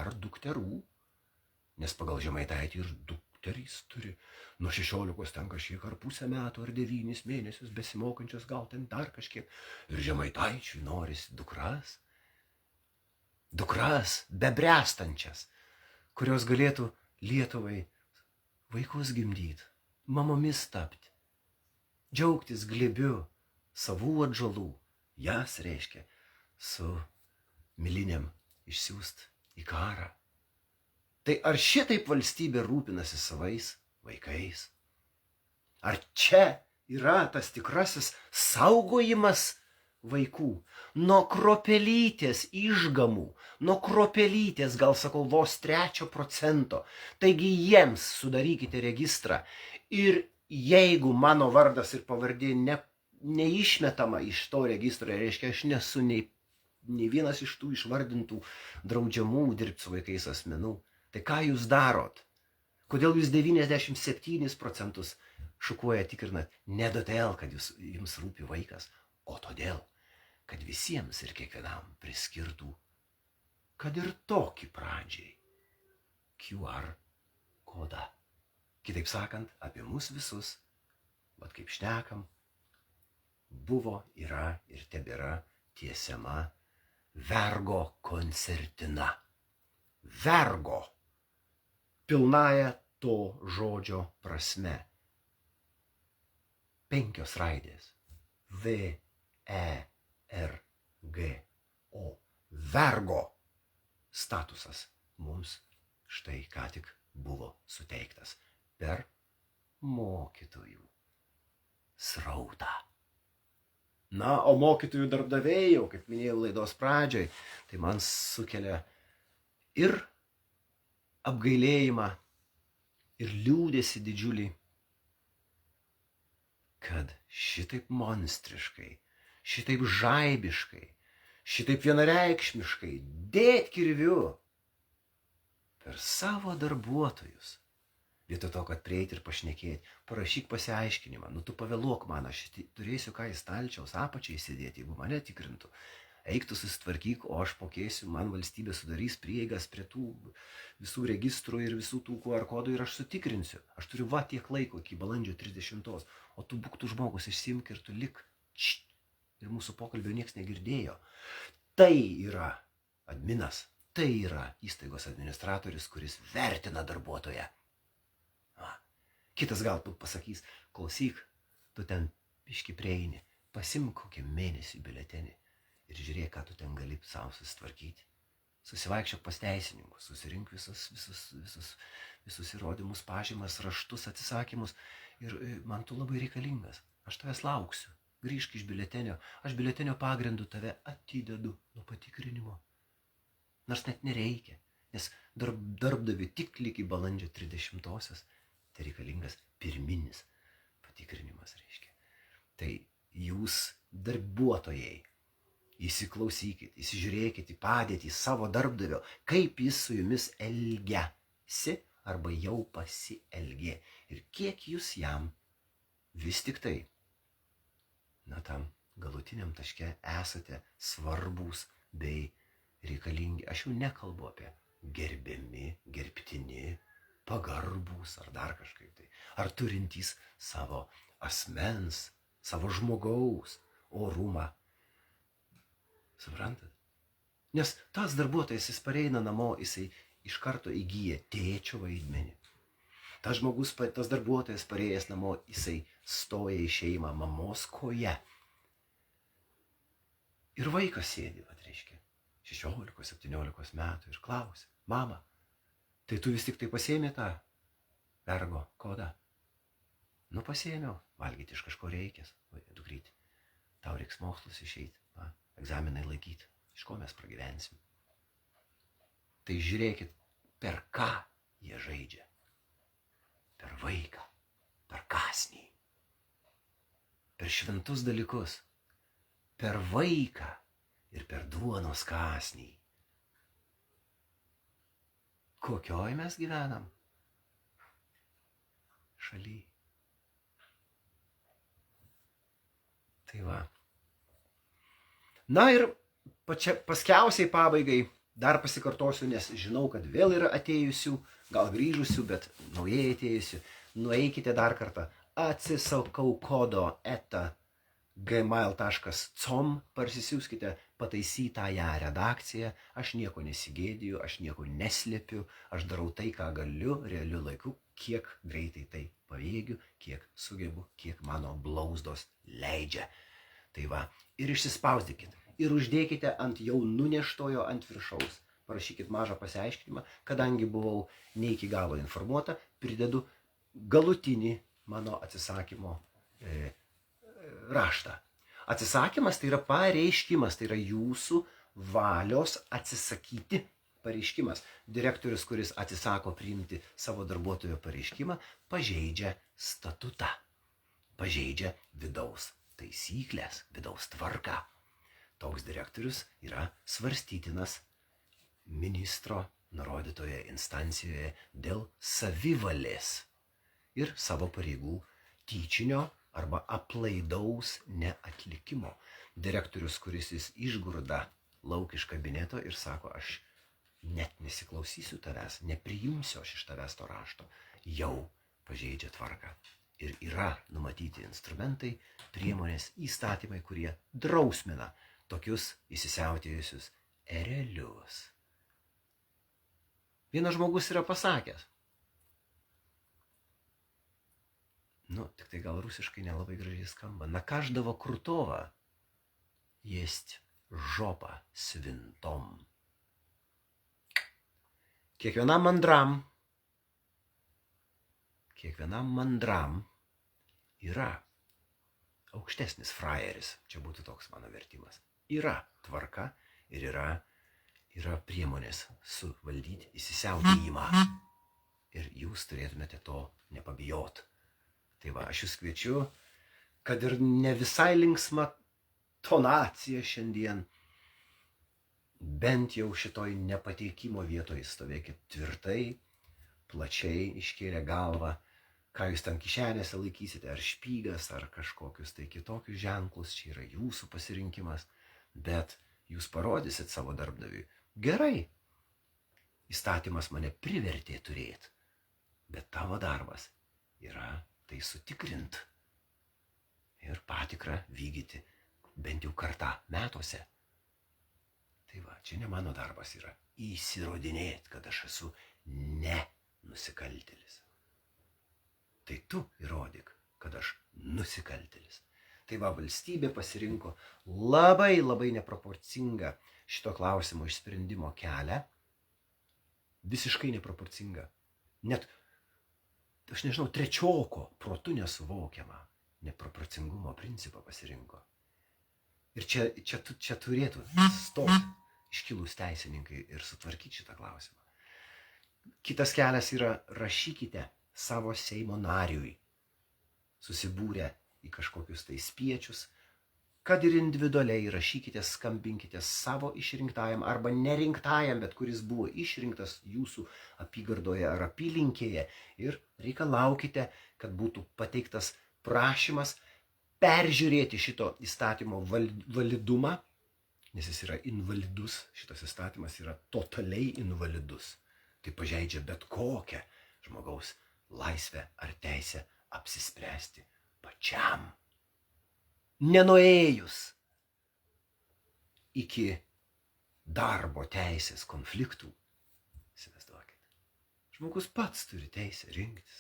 ar dukterų, nes pagal Žemaitaitį ir dukterys turi nuo 16 ten kažkiek ar pusę metų ar 9 mėnesius besimokančios, gal ten dar kažkiek. Ir Žemaitaičiui norisi dukras bebręstančias, kurios galėtų Lietuvai vaikus gimdyti, mamomis tapti, džiaugtis glėbiu, savų atžalų, jas reiškia su miliniam išsiųst į karą. Tai ar šitaip valstybė rūpinasi savais vaikais? Ar čia yra tas tikrasis saugojimas vaikų nuo kruopelytės išgamų, nuo kruopelytės, gal sakau, vos 3%. Taigi jiems sudarykite registrą ir jeigu mano vardas ir pavardė neišmetama iš to registro, reiškia, aš nesu nei vienas iš tų išvardintų draudžiamų dirbti su vaikais asmenų. Tai ką jūs darot? Kodėl jūs 97% šukuoja tikrinat? Ne todėl, kad jums rūpi vaikas, o todėl, kad visiems ir kiekvienam priskirtų, kad ir tokį pradžiai QR kodą. Kitaip sakant, apie mus visus, vat kaip šnekam, buvo, yra ir tebėra tiesiama vergo koncertina. Vergo. Pilnąja to žodžio prasme. 5 raidės. V-E-R-G-O. Vergo statusas mums štai ką tik buvo suteiktas per mokytojų srautą. Na, o mokytojų darbdaviai, jau kaip minėjau laidos pradžioj, tai man sukelia ir apgailėjimą, ir liūdėsi didžiulį, kad šitaip monstriškai, šitaip žaibiškai, šitaip vienareikšmiškai dėt kirviu per savo darbuotojus. Vietoj to, kad prieiti ir pašnekėti, parašyk pasiaiškinimą, nu tu pavėluok man, aš turėsiu ką į stalčiaus apačią įsidėti, jeigu mane tikrintų. Eik tu susitvarkyk, o aš mokėsiu, man valstybė sudarys prieigas prie tų visų registrų ir visų tų QR kodų ir aš sutikrinsiu. Aš turiu va tiek laiko iki balandžio 30, o tu būk tu žmogus, išsimk ir tu lik. Ir mūsų pokalbio nieks negirdėjo. Tai yra adminas, tai yra įstaigos administratorius, kuris vertina darbuotoją. Kitas gal tu pasakys, klausyk, tu ten biški prieini, pasimk kokį mėnesį biuletenį. Ir žiūrėk, ką tu ten gali savo susitvarkyti. Susivaikščiok pas teisininkus, susirink visus įrodymus, pažymas, raštus, atsisakymus. Ir man tu labai reikalingas. Aš tavęs lauksiu. Grįžk iš biuletenio. Aš biuletenio pagrindu tave atidedu nuo patikrinimo. Nors net nereikia, nes darbdaviui tik iki balandžio 30-osios tai reikalingas pirminis patikrinimas, reiškia. Tai jūs darbuotojai, įsiklausykit, įsižiūrėkit į padėtį savo darbdavio, kaip jis su jumis elgiasi arba jau pasielgė ir kiek jūs jam vis tik tai, na tam galutiniam taške esate svarbūs bei reikalingi. Aš jau nekalbu apie gerbiami, gerbtini, pagarbūs ar dar kažkaip tai, ar turintys savo asmens, savo žmogaus orumą. Suprantat? Nes tas darbuotojas, jis pareina namo, jisai iš karto įgyja tėčio vaidmenį. Tas žmogus, tas darbuotojas parėjęs namo, jisai stoja į šeimą mamos koje. Ir vaikas sėdi, reiškia, 16-17 metų ir klausia, mama, tai tu vis tik tai pasiėmė tą vergo kodą? Nu pasiėmiau, valgyti iš kažko reikės, dukrytė, tau reiks mokslus išeiti. Egzaminai laikyti, iš ko mes pragyvensim. Tai žiūrėkit, per ką jie žaidžia. Per vaiką, per kąsnį, per šventus dalykus, per vaiką ir per duonos kąsnį. Kokioj mes gyvenam? Šaly. Tai va. Na ir paskiausiai pabaigai dar pasikartosiu, nes žinau, kad vėl yra atėjusių, gal grįžusių, bet naujai atėjusių. Nueikite dar kartą, atsisakau kodo gmail.com, parsisiųskite pataisytąją redakciją. Aš nieko nesigėdiju, aš nieko neslėpiu, aš darau tai, ką galiu realiu laiku, kiek greitai tai pavėgiu, kiek sugebu, kiek mano blauzdos leidžia. Tai va, ir išsispausdykit. Ir uždėkite ant jau nuneštojo ant viršaus. Parašykit mažą pasiaiškinimą, kadangi buvau ne iki galo informuota, pridedu galutinį mano atsisakymo raštą. Atsisakymas tai yra pareiškimas, tai yra jūsų valios atsisakyti pareiškimas. Direktorius, kuris atsisako priimti savo darbuotojo pareiškimą, pažeidžia statutą, pažeidžia vidaus taisyklės, vidaus tvarką. Toks direktorius yra svarstytinas ministro nurodytoje instancijoje dėl savivalės ir savo pareigų tyčinio arba aplaidaus neatlikimo. Direktorius, kuris jis išgurda lauk iš kabineto ir sako, aš net nesiklausysiu tavęs, nepriimsiu aš iš tavęs to rašto, jau pažeidžia tvarką. Ir yra numatyti instrumentai, priemonės, įstatymai, kurie drausmina tokius įsisiautėjusius erelius. Vienas žmogus yra pasakęs, tik tai gal rusiškai nelabai gražiai skamba, на каждого крутого есть жопа с винтом. Kiekvienam mandram yra aukštesnis frajeris, čia būtų toks mano vertimas. Yra tvarka ir yra priemonės suvaldyti įsisiautėjimą. Ir jūs turėtumėte to nepabijot. Tai va, aš jūs kviečiu, kad ir ne visai linksma tonacija šiandien, bent jau šitoj nepateikimo vietoje stovėkit tvirtai, plačiai iškėlę galvą, ką jūs ten kišenėse laikysite, ar špygas, ar kažkokius tai kitokius ženklus, čia yra jūsų pasirinkimas, bet jūs parodysit savo darbdaviui. Gerai, įstatymas mane privertė turėti, bet tavo darbas yra tai sutikrint ir patikrą vykdyti bent jau kartą metuose. Tai va, čia ne mano darbas yra įsirodinėti, kad aš esu ne nusikaltėlis. Tai tu įrodyk, kad aš nusikaltėlis. Tai va, valstybė pasirinko labai neproporcingą šito klausimo išsprendimo kelią. Visiškai neproporcingą. Net, aš nežinau, trečioko protu nesuvokiamą neproporcingumo principą pasirinko. Ir čia turėtų stoti iškilūs teisininkai ir sutvarkyti šitą klausimą. Kitas kelias yra rašykite savo Seimo nariui, susibūrę į kažkokius tai spiečius, kad ir individualiai rašykite, skambinkite savo išrinktajam arba nerinktajam, bet kuris buvo išrinktas jūsų apygardoje ar apylinkėje ir reikalaukite, kad būtų pateiktas prašymas peržiūrėti šito įstatymo validumą, nes jis yra invalidus, šitas įstatymas yra totaliai invalidus. Tai pažeidžia bet kokią žmogaus laisvę ar teisę apsispręsti pačiam. Nenuėjus iki darbo teisės konfliktų, įsivaizduokit, žmogus pats turi teisę rinktis.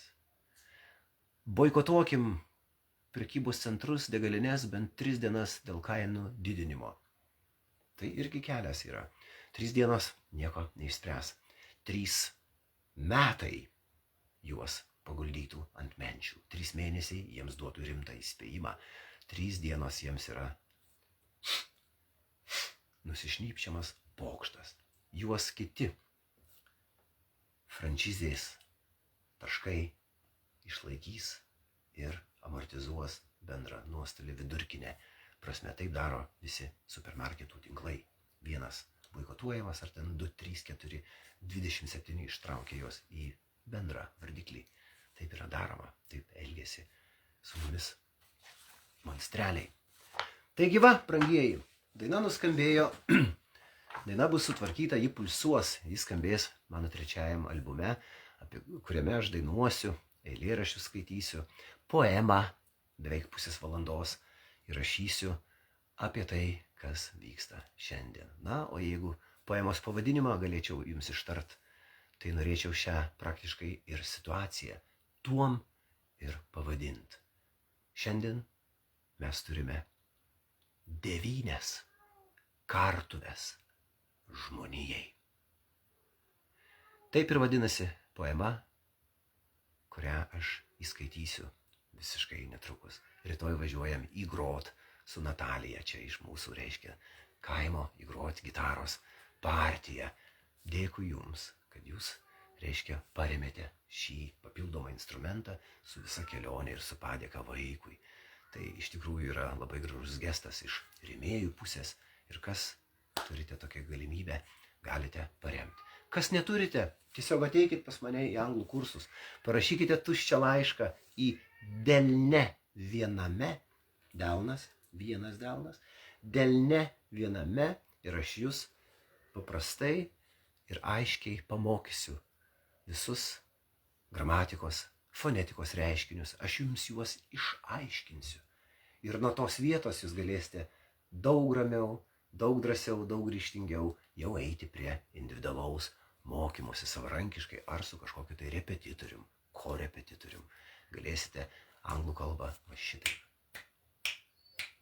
Boikotuokim prekybos centrus, degalines bent 3 dienas dėl kainų didinimo. Tai irgi kelias yra. 3 dienos nieko neišspręs. 3 metai juos paguldytų ant menčių. 3 mėnesiai jiems duotų rimtą įspėjimą. 3 dienos jiems yra nusišnypčiamas pokštas. Juos kiti frančizės taškai išlaikys ir amortizuos bendrą nuostolį vidurkinę prasme. Taip daro visi supermarketų tinklai. Vienas boikotuojamas, ar ten 2, 3, 4, 27 ištraukia juos į bendrą vardiklį. Taip yra daroma, taip elgiasi su mumis monstreliai. Taigi va, brangieji, daina nuskambėjo, daina bus sutvarkyta, ji pulsuos, ji skambės mano 3 albume, kuriame aš dainuosiu, eilėraščius skaitysiu, poemą, beveik pusės valandos įrašysiu apie tai, kas vyksta šiandien. Na, o jeigu poemos pavadinimą galėčiau jums ištart, tai norėčiau šią praktiškai ir situaciją tuom ir pavadint. Šiandien mes turime 9 kartuves žmonijai. Taip ir vadinasi poema, kurią aš įskaitysiu visiškai netrukus. Rytoj važiuojam įgrot su Natalija, čia iš mūsų, reiškia, kaimo įgrot gitaros partiją. Dėkui jums, kad jūs, reiškia, paremėte šį papildomą instrumentą su visa kelionė ir su padėka vaikui. Tai iš tikrųjų yra labai gražus gestas iš rėmėjų pusės ir kas turite tokią galimybę, galite paremti. Kas neturite, tiesiog ateikit pas mane į anglų kursus, parašykite tuščią laišką į delne viename, delnas, vienas delnas, delne viename ir aš jūs paprastai ir aiškiai pamokysiu visus gramatikos, fonetikos reiškinius, aš jums juos išaiškinsiu. Ir nuo tos vietos jūs galėsite daug ramiau, daug drąsiau, daug ryžtingiau jau eiti prie individualaus mokymosi savarankiškai ar su kažkokiu tai repetitorium, korepetitorium. Galėsite anglų kalbą va šitaip.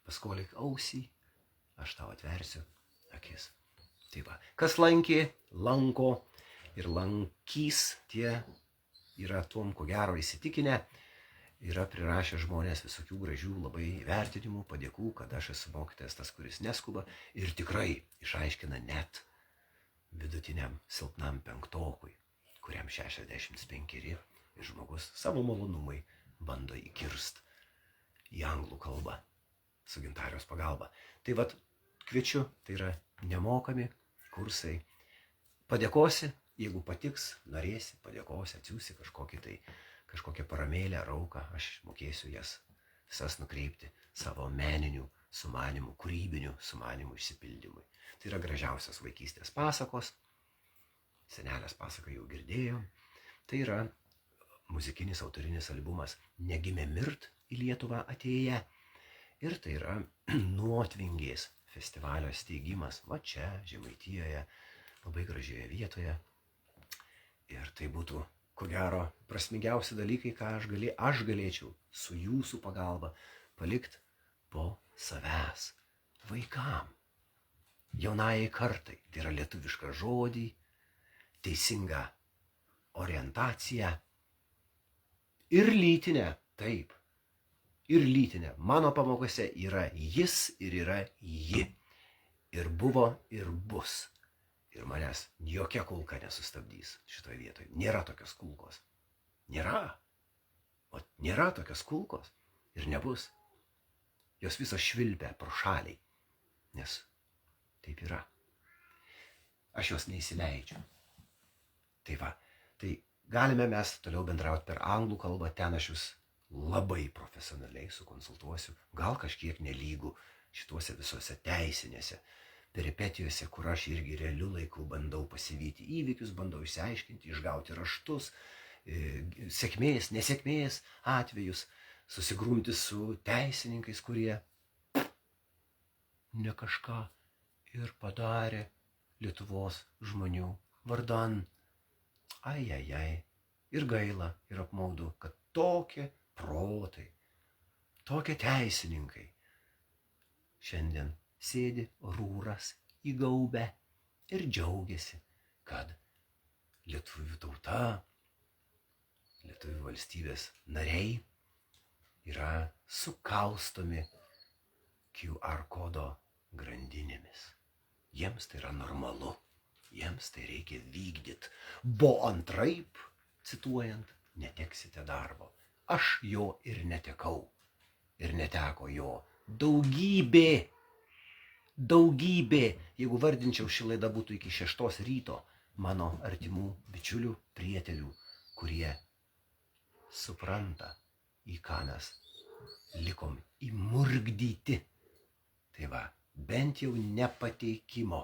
Paskolik ausį, aš tau atversiu akis. Tai va, kas lankė, lanko ir lankys, tie yra tuom, ko gero įsitikinę, yra prirašę žmonės visokių gražių labai vertinimų, padėkų, kad aš esu mokytojas tas, kuris neskuba ir tikrai išaiškina net vidutiniam silpnam penktokui, kuriam 65 ir žmogus savo malonumai bando įkirst į anglų kalbą su Gintarijos pagalba. Tai vat kviečiu, tai yra nemokami kursai. Padėkosi, jeigu patiks, norėsi, padėkosi, atsiųsi kažkokią paramėlę, rauką, aš mokėsiu jas visas nukreipti savo meninių sumanimų, kūrybinių sumanimų išsipildymui. Tai yra gražiausias vaikystės pasakos, senelės pasaką jau girdėjom, tai yra muzikinis autorinis albumas Negimė mirt į Lietuvą atėję ir tai yra Nuotvingės festivalio steigimas, va čia, Žemaitijoje, labai gražioje vietoje. Ir tai būtų, ko gero, prasmingiausi dalykai, ką aš galėčiau su jūsų pagalba palikti po savęs vaikam, jaunajai kartai. Tai yra lietuvišką žodį, teisingą orientaciją ir lytinę, taip, ir lytinę. Mano pamokose yra jis ir yra ji. Ir buvo, ir bus. Ir manęs jokia kulka nesustabdys šitoje vietoje. Nėra tokios kulkos. Nėra. O nėra tokios kulkos. Ir nebus. Jos visos švilpia pro šaliai. Nes taip yra. Aš jos neįsileidžiu. Tai va, tai galime mes toliau bendrauti per anglų kalbą. Ten aš jūs labai profesionaliai sukonsultuosiu. Gal kažkiek nelygų šituose visuose teisinėse peripetijose, kur aš irgi realiu laiku bandau pasivyti įvykius, bandau išsiaiškinti, išgauti raštus, sėkmės, nesėkmės atvejus, susigrumti su teisininkais, kurie ne kažką ir padarė Lietuvos žmonių vardan. Ai. Ir gaila, ir apmaudu, kad tokie protai, tokie teisininkai šiandien sėdi rūras įgaubę ir džiaugiasi, kad lietuvių tauta, lietuvių valstybės nariai yra sukaustomi QR kodo grandinėmis. Jiems tai yra normalu, jiems tai reikia vykdyti, bo antraip, cituojant, neteksite darbo. Aš jo ir netekau, ir neteko jo daugybė. Jeigu vardinčiau, ši laida būtų iki 6 ryto, mano artimų bičiulių, prietelių, kurie supranta, į ką mes likom įmurgdyti. Tai va, bent jau nepateikimo,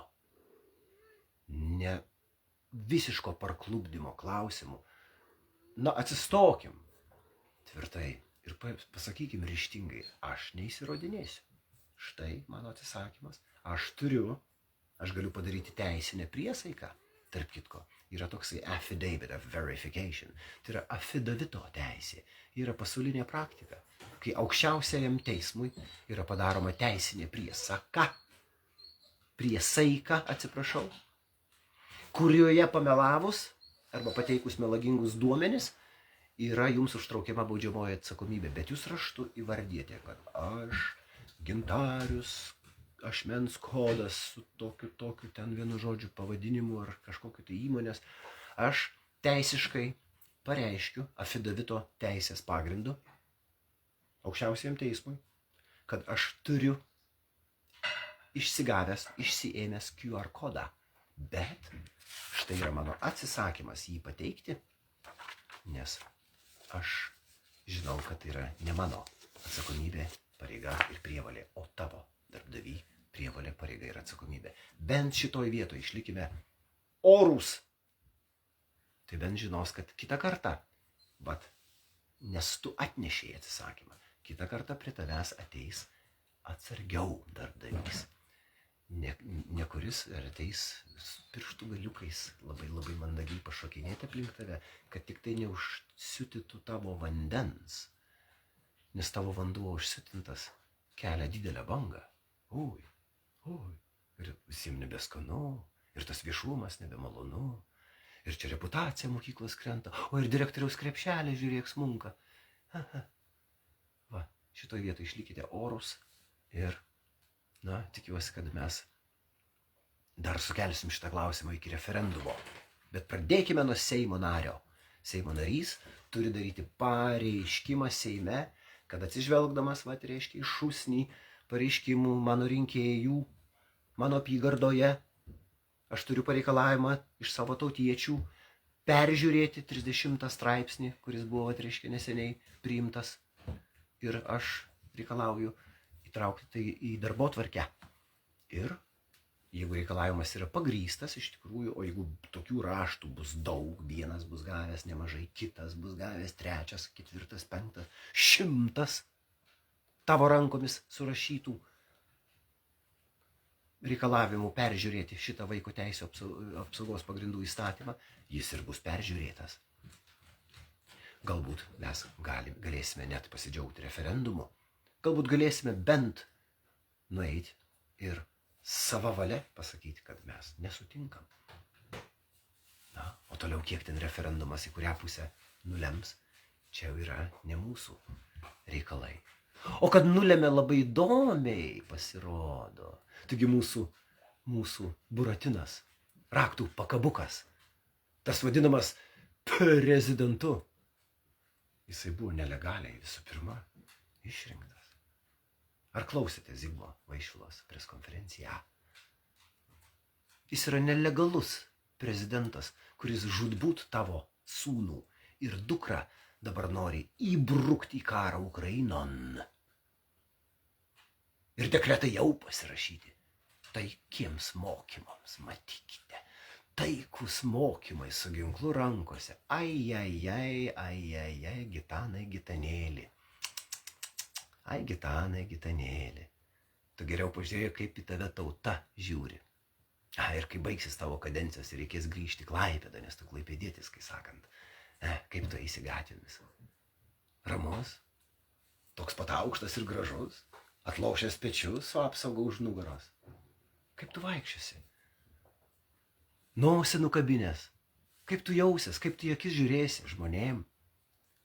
ne visiško parklupdymo klausimų. Na, atsistokim tvirtai ir pasakykim ryžtingai, aš neįsirodinėsiu. Štai mano atsisakymas. Aš galiu padaryti teisinę priesaiką. Tarp kitko, yra toksai affidavit of verification. Tai yra afidavito teisė. Yra pasaulinė praktika. kai aukščiausiajam teismui yra padaroma teisinė priesaika, kurioje pamelavus arba pateikus melagingus duomenis yra jums užtraukiama baudžiamoji atsakomybė, bet jūs raštu įvardėte, kad aš Gintarius, ašmens kodas su tokiu ten vienu žodžiu pavadinimu ar kažkokiu tai įmonės, aš teisiškai pareiškiu afidavito teisės pagrindu aukščiausiajam teismui, kad aš turiu išsiėmęs QR kodą, bet štai yra mano atsisakymas jį pateikti, nes aš žinau, kad tai yra ne mano atsakomybė, pareiga ir prievalė, o tavo darbdavy prievalė, pareiga ir atsakomybė. Bent šitoj vietoje išlikime orūs. Tai bent žinos, kad kitą kartą, nes tu atnešėjai atsisakymą, kitą kartą prie tavęs ateis atsargiau darbdavys. Ne kuris ateis pirštų galiukais labai labai mandagiai pašokinėti aplink tave, kad tik tai neužsiutytų tavo vandens. Nes tavo vanduo užsiutintas kelia didelę bangą. Oi. Ir visiems nebeskanu, ir tas viešumas nebemalonu, ir čia reputacija mokyklos krenta, o ir direktoriaus krepšelė, žiūrėk, smunka. Šitoj vietoj išlikite orus ir, tikiuosi, kad mes dar sukelsim šitą klausimą iki referendumo. Bet pradėkime nuo Seimo nario. Seimo narys turi daryti pareiškimą Seime, kad atsižvelgdamas, reiškia, iš šūsnį pareiškimų mano rinkėjų, mano apygardoje, aš turiu pareikalavimą iš savo tautiečių peržiūrėti 30 straipsnį, kuris buvo, reiškia, neseniai priimtas. Ir aš reikalauju įtraukti tai į darbotvarkę. Ir jeigu reikalavimas yra pagrįstas iš tikrųjų, o jeigu tokių raštų bus daug, vienas bus gavęs nemažai, kitas bus gavęs, trečias, ketvirtas, penktas, 100 tavo rankomis surašytų reikalavimų peržiūrėti šitą vaiko teisių apsaugos pagrindų įstatymą, jis ir bus peržiūrėtas. Galbūt mes galėsime net pasidžiaugti referendumu, galbūt galėsime bent nueiti ir savo valia pasakyti, kad mes nesutinkam. O toliau kiek ten referendumas į kurią pusę nulems, čia jau yra ne mūsų reikalai. O kad nulėmė labai įdomiai pasirodo, taigi mūsų buratinas, raktų pakabukas, tas vadinamas prezidentu, jisai buvo nelegaliai visų pirma išrinktas. Ar klausėte Zigmo Vaišvilos preskonferenciją? Jis yra nelegalus prezidentas, kuris žūtbūt tavo sūnų ir dukrą dabar nori įbrukti į karą Ukrainon. Ir dekretai jau pasirašyti. Taikiems mokymams, matykite. Taikus mokymai su ginklu rankose. Ai, Gitanai, Gitanėlį. Ai, Gitanai, Gitanėlį. Tu geriau pažiūrėjai, kaip į tave tauta žiūri. Ir kai baigsis tavo kadencijos ir reikės grįžti į Klaipėdą, nes tu klaipėdietis, kai sakant, kaip tu eisi gatvėmis. Ramus, toks pat aukštas ir gražus, atlošęs pečius su apsauga už nugaros. Kaip tu vaikščiosi? Nosį nukabinės. Kaip tu jausies, kaip tu į akis žiūrėsi žmonėm,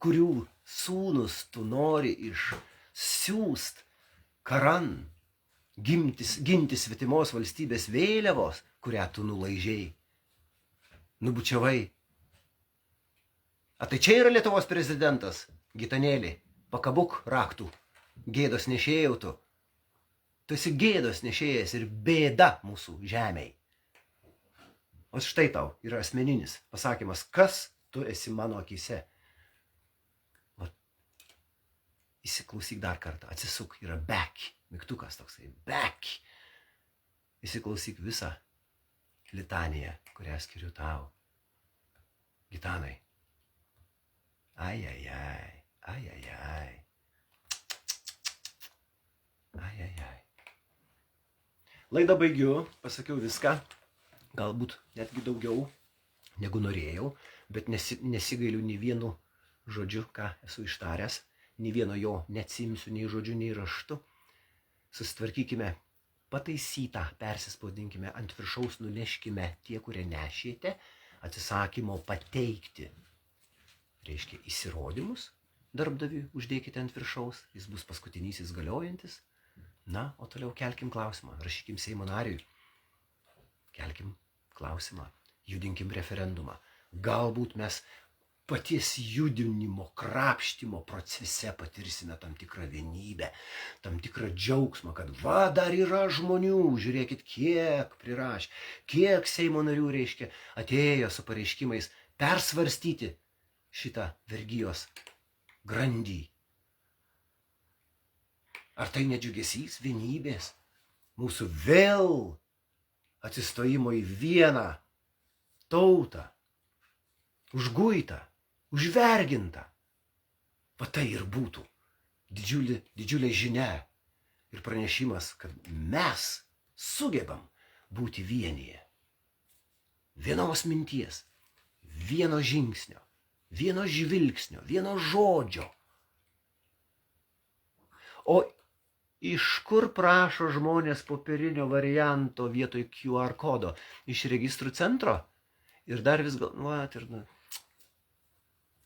kurių sūnus tu nori išsiųst karan, ginti svetimos valstybės vėliavos, kurią tu nulaižėjai, nubučiavai. Tai čia yra Lietuvos prezidentas, Gitanėlį, pakabuk raktų, gėdos nešėjau tu. Tu esi gėdos nešėjas ir bėda mūsų žemei. O štai tau yra asmeninis pasakymas, kas tu esi mano akyse. Įsiklausyk dar kartą, atsisuk, yra back, mygtukas toksai, back. Įsiklausyk visą litaniją, kurią skiriu tau. Gitanai. Ai. Laidą baigiu, pasakiau viską. Galbūt netgi daugiau negu norėjau, bet nesigailiu nei vienu žodžiu, ką esu ištaręs, nei vieno jo neatsimsiu nei žodžiu, nei raštu. Susitvarkykime pataisytą, persispaudinkime, ant viršaus nuneškime tie, kurie nešėte, atsisakymo pateikti. Reiškia įsirodymus, darbdaviui uždėkite ant viršaus, jis bus paskutinysis galiojantis. Na, o toliau kelkim klausimą, rašykim Seimo nariui, kelkim klausimą, judinkim referendumą. Galbūt mes paties judinimo, krapštimo procese patirsime tam tikrą vienybę, tam tikrą džiaugsmą, kad va, dar yra žmonių, žiūrėkit, kiek prirašė, kiek Seimo narių, reiškia, atėjo su pareiškimais persvarstyti šitą vergijos grandį. Ar tai nedžiugesys vienybės, mūsų vėl atsistojimo į vieną tautą, užguitą, užvergintą? Va tai ir būtų didžiulė žinia ir pranešimas, kad mes sugebam būti vienyje. Vienos minties, vieno žingsnio, vieno žvilgsnio, vieno žodžio. O iš kur prašo žmonės popierinio varianto vietoj QR kodo? Iš registrų centro? Ir dar vis galvojat ir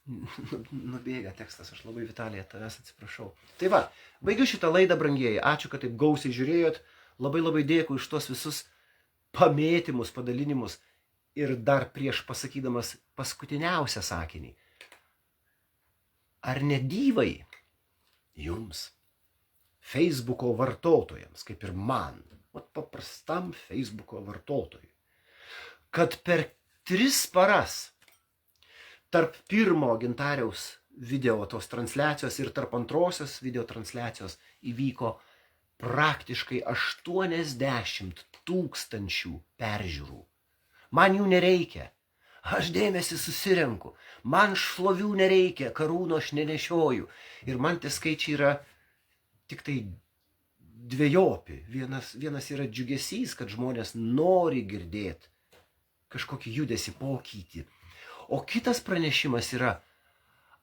nubėga tekstas, aš labai, Vitalija, tavęs atsiprašau. Tai va, baigiu šitą laidą, brangieji. Ačiū, kad taip gausiai žiūrėjot. Labai dėkui už tos visus pamėtymus, padalinimus. Ir dar prieš pasakydamas paskutiniausią sakinį. Ar nedyvai jums, Facebooko vartotojams, kaip ir man, paprastam Facebooko vartotojui, kad per 3 paras tarp pirmo Gintariaus video tos transliacijos ir tarp antrosios video transliacijos įvyko praktiškai 80 000 peržiūrų. Man jų nereikia. Aš dėmesį susirenku. Man šlovių nereikia, karūno aš nenešioju. Ir man tie skaičiai yra tik tai dvejopi. Vienas yra džiugesys, kad žmonės nori girdėti kažkokį judesį, pokytį. O kitas pranešimas yra,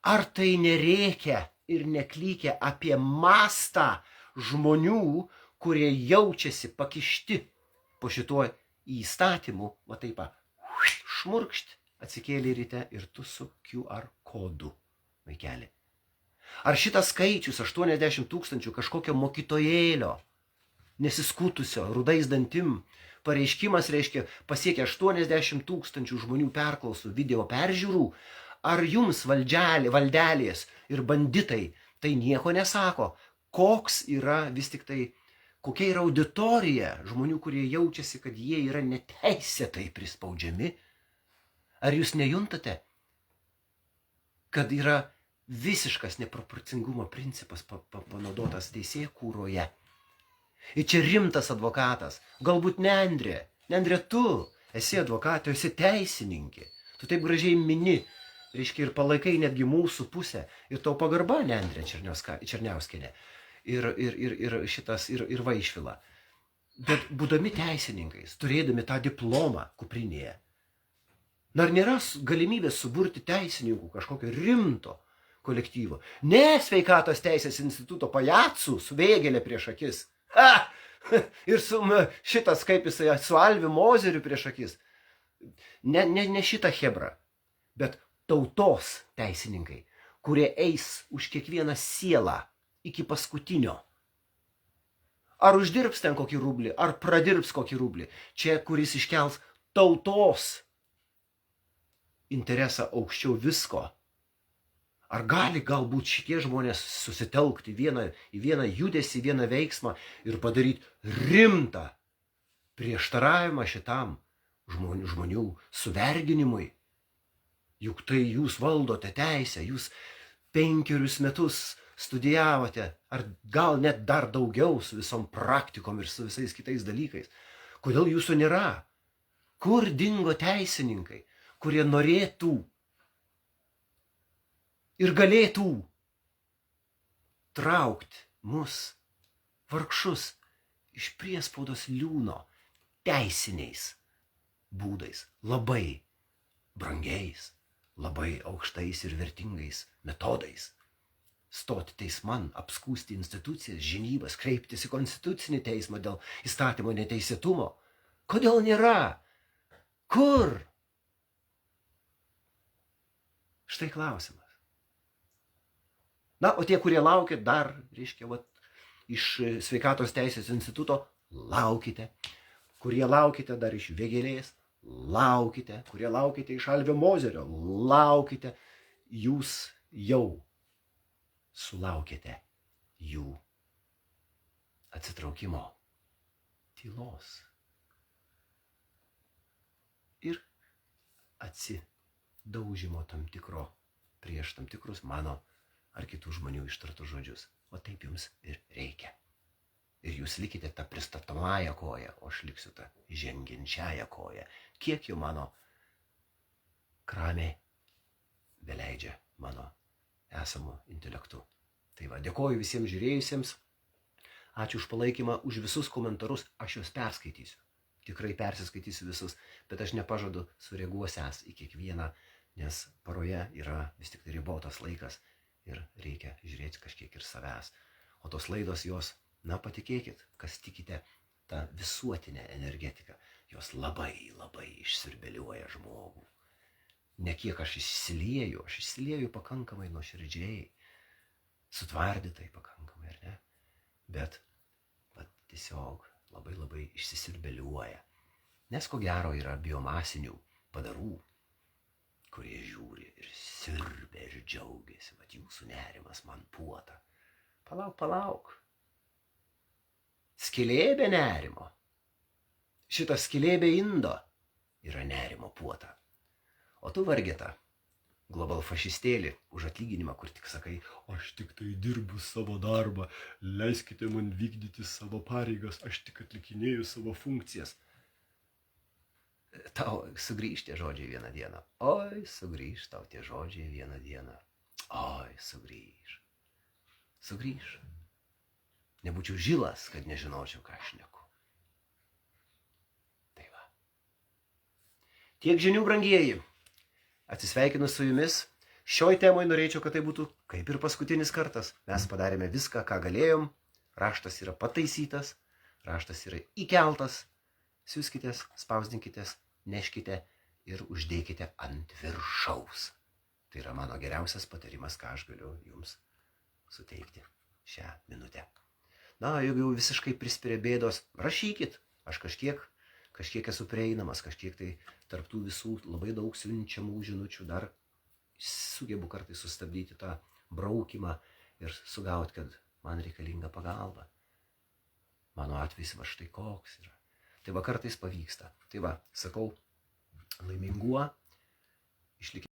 ar tai nerėkia ir neklykia apie mastą žmonių, kurie jaučiasi pakišti po šituo įstatymu, va taip, šmurkšt, atsikėlė ryte ir tu su QR kodu, vaikeli. Ar šitas skaičius 80 000 kažkokio mokytojėlio, nesiskutusio, rudais dantim, pareiškimas reiškia pasiekia 80 000 žmonių perklausų video peržiūrų, ar jums valdelės ir banditai tai nieko nesako, koks yra vis tik tai, kokia yra auditorija žmonių, kurie jaučiasi, kad jie yra neteisėtai prispaudžiami? Ar jūs nejuntate, kad yra visiškas neproporcingumo principas panaudotas teisėkūroje? Ir čia rimtas advokatas, galbūt ne Andrė. Ne Andrė, tu esi advokatė, esi teisininkė. Tu taip gražiai mini, reiškia, ir palaikai netgi mūsų pusę. Ir tau pagarba, ne Andrė Černiauskienė. Ir Vaišvila. Bet būdami teisininkais, turėdami tą diplomą kuprinėje, ar nėra galimybės suburti teisininkų kažkokio rimto kolektyvo? Ne sveikatos teisės instituto pajacų su vėgėlė prieš akis. Ha! Ir šitas, kaip jisai, su Alviu Mozeriu prieš akis. Ne šitą hebrą, bet tautos teisininkai, kurie eis už kiekvieną sielą iki paskutinio. Ar uždirbs ten kokį rublį, ar pradirbs kokį rublį. Čia, kuris iškels tautos interesą aukščiau visko. Ar gali galbūt šitie žmonės susitelkti į vieną judesį, vieną veiksmą ir padaryti rimtą prieštaravimą šitam žmonių suverginimui? Juk tai jūs valdote teisę, jūs 5 metus studijavote, ar gal net dar daugiau su visom praktikom ir su visais kitais dalykais. Kodėl jūsų nėra? Kur dingo teisininkai, kurie norėtų ir galėtų traukti mus, vargšus, iš priespaudos liūno teisiniais būdais, labai brangiais, labai aukštais ir vertingais metodais. stoti teisman, apskūsti institucijas, žinybas, kreiptis į konstitucinį teismą dėl įstatymo neteisėtumo. Kodėl nėra? Kur? Štai klausimas. Na, o tie, kurie laukia dar, reiškia, iš sveikatos teisės instituto, laukite. Kurie laukite dar iš Vėgėlės, laukite. Kurie laukite iš Alvio Mozerio, laukite. Jūs jau sulaukėte jų atsitraukimo, tylos ir atsidaužimo tam tikro prieš tam tikrus mano ar kitų žmonių ištartus žodžius. O taip jums ir reikia. Ir jūs likite tą pristatomąją koją, o aš liksiu tą žengiančiąją koją. Kiek jau mano kramė beleidžia mano esamų intelektų. Tai va, dėkoju visiems žiūrėjusiems. Ačiū už palaikymą, už visus komentarus. Aš juos perskaitysiu. Tikrai persiskaitysiu visus, bet aš nepažadu sureaguosiąs į kiekvieną, nes paroje yra vis tik tai ribotas laikas ir reikia žiūrėti kažkiek ir savęs. O tos laidos jos, na patikėkit, kas tikite tą visuotinę energetiką, jos labai išsiurbeliuoja žmogų. Ne kiek aš išsilieju pakankamai nuoširdžiai, sutvardytai pakankamai, ar ne? Bet tiesiog labai išsisiurbeliuoja. Nes ko gero yra biomasinių padarų, kurie žiūri ir siurbia ir džiaugiasi, vat jūsų nerimas man puota. Palauk. Skylė be nerimo. Šita skylė be indo yra nerimo puota. O tu vargeta, global fašistėlį, už atlyginimą, kur tik sakai, aš tik tai dirbu savo darbą, leiskite man vykdyti savo pareigas, aš tik atlikinėju savo funkcijas. Tau sugrįž tie žodžiai vieną dieną. Oi, sugrįž tau tie žodžiai vieną dieną. Oi, sugrįž. Sugrįž. Nebūčiau žilas, kad nežinočiau, ką aš šneku. Tai va. Tiek žinių, brangieji. Atsisveikinu su jumis. Šioj temoj norėčiau, kad tai būtų kaip ir paskutinis kartas. Mes padarėme viską, ką galėjom. Raštas yra pataisytas. Raštas yra įkeltas. Siųskitės, spausdinkitės, neškite ir uždėkite ant viršaus. Tai yra mano geriausias patarimas, ką aš galiu jums suteikti šią minutę. Na, jeigu jau visiškai prispiria bėdos, rašykit. Aš kažkiek esu prieinamas, kažkiek tai tarptų visų labai daug siunčiamų žinučių dar sugebu kartais sustabdyti tą braukimą ir sugauti, kad man reikalinga pagalba. Mano atvejs va štai koks yra. Tai va kartais pavyksta. Tai va, sakau, laiminguo, išlikite.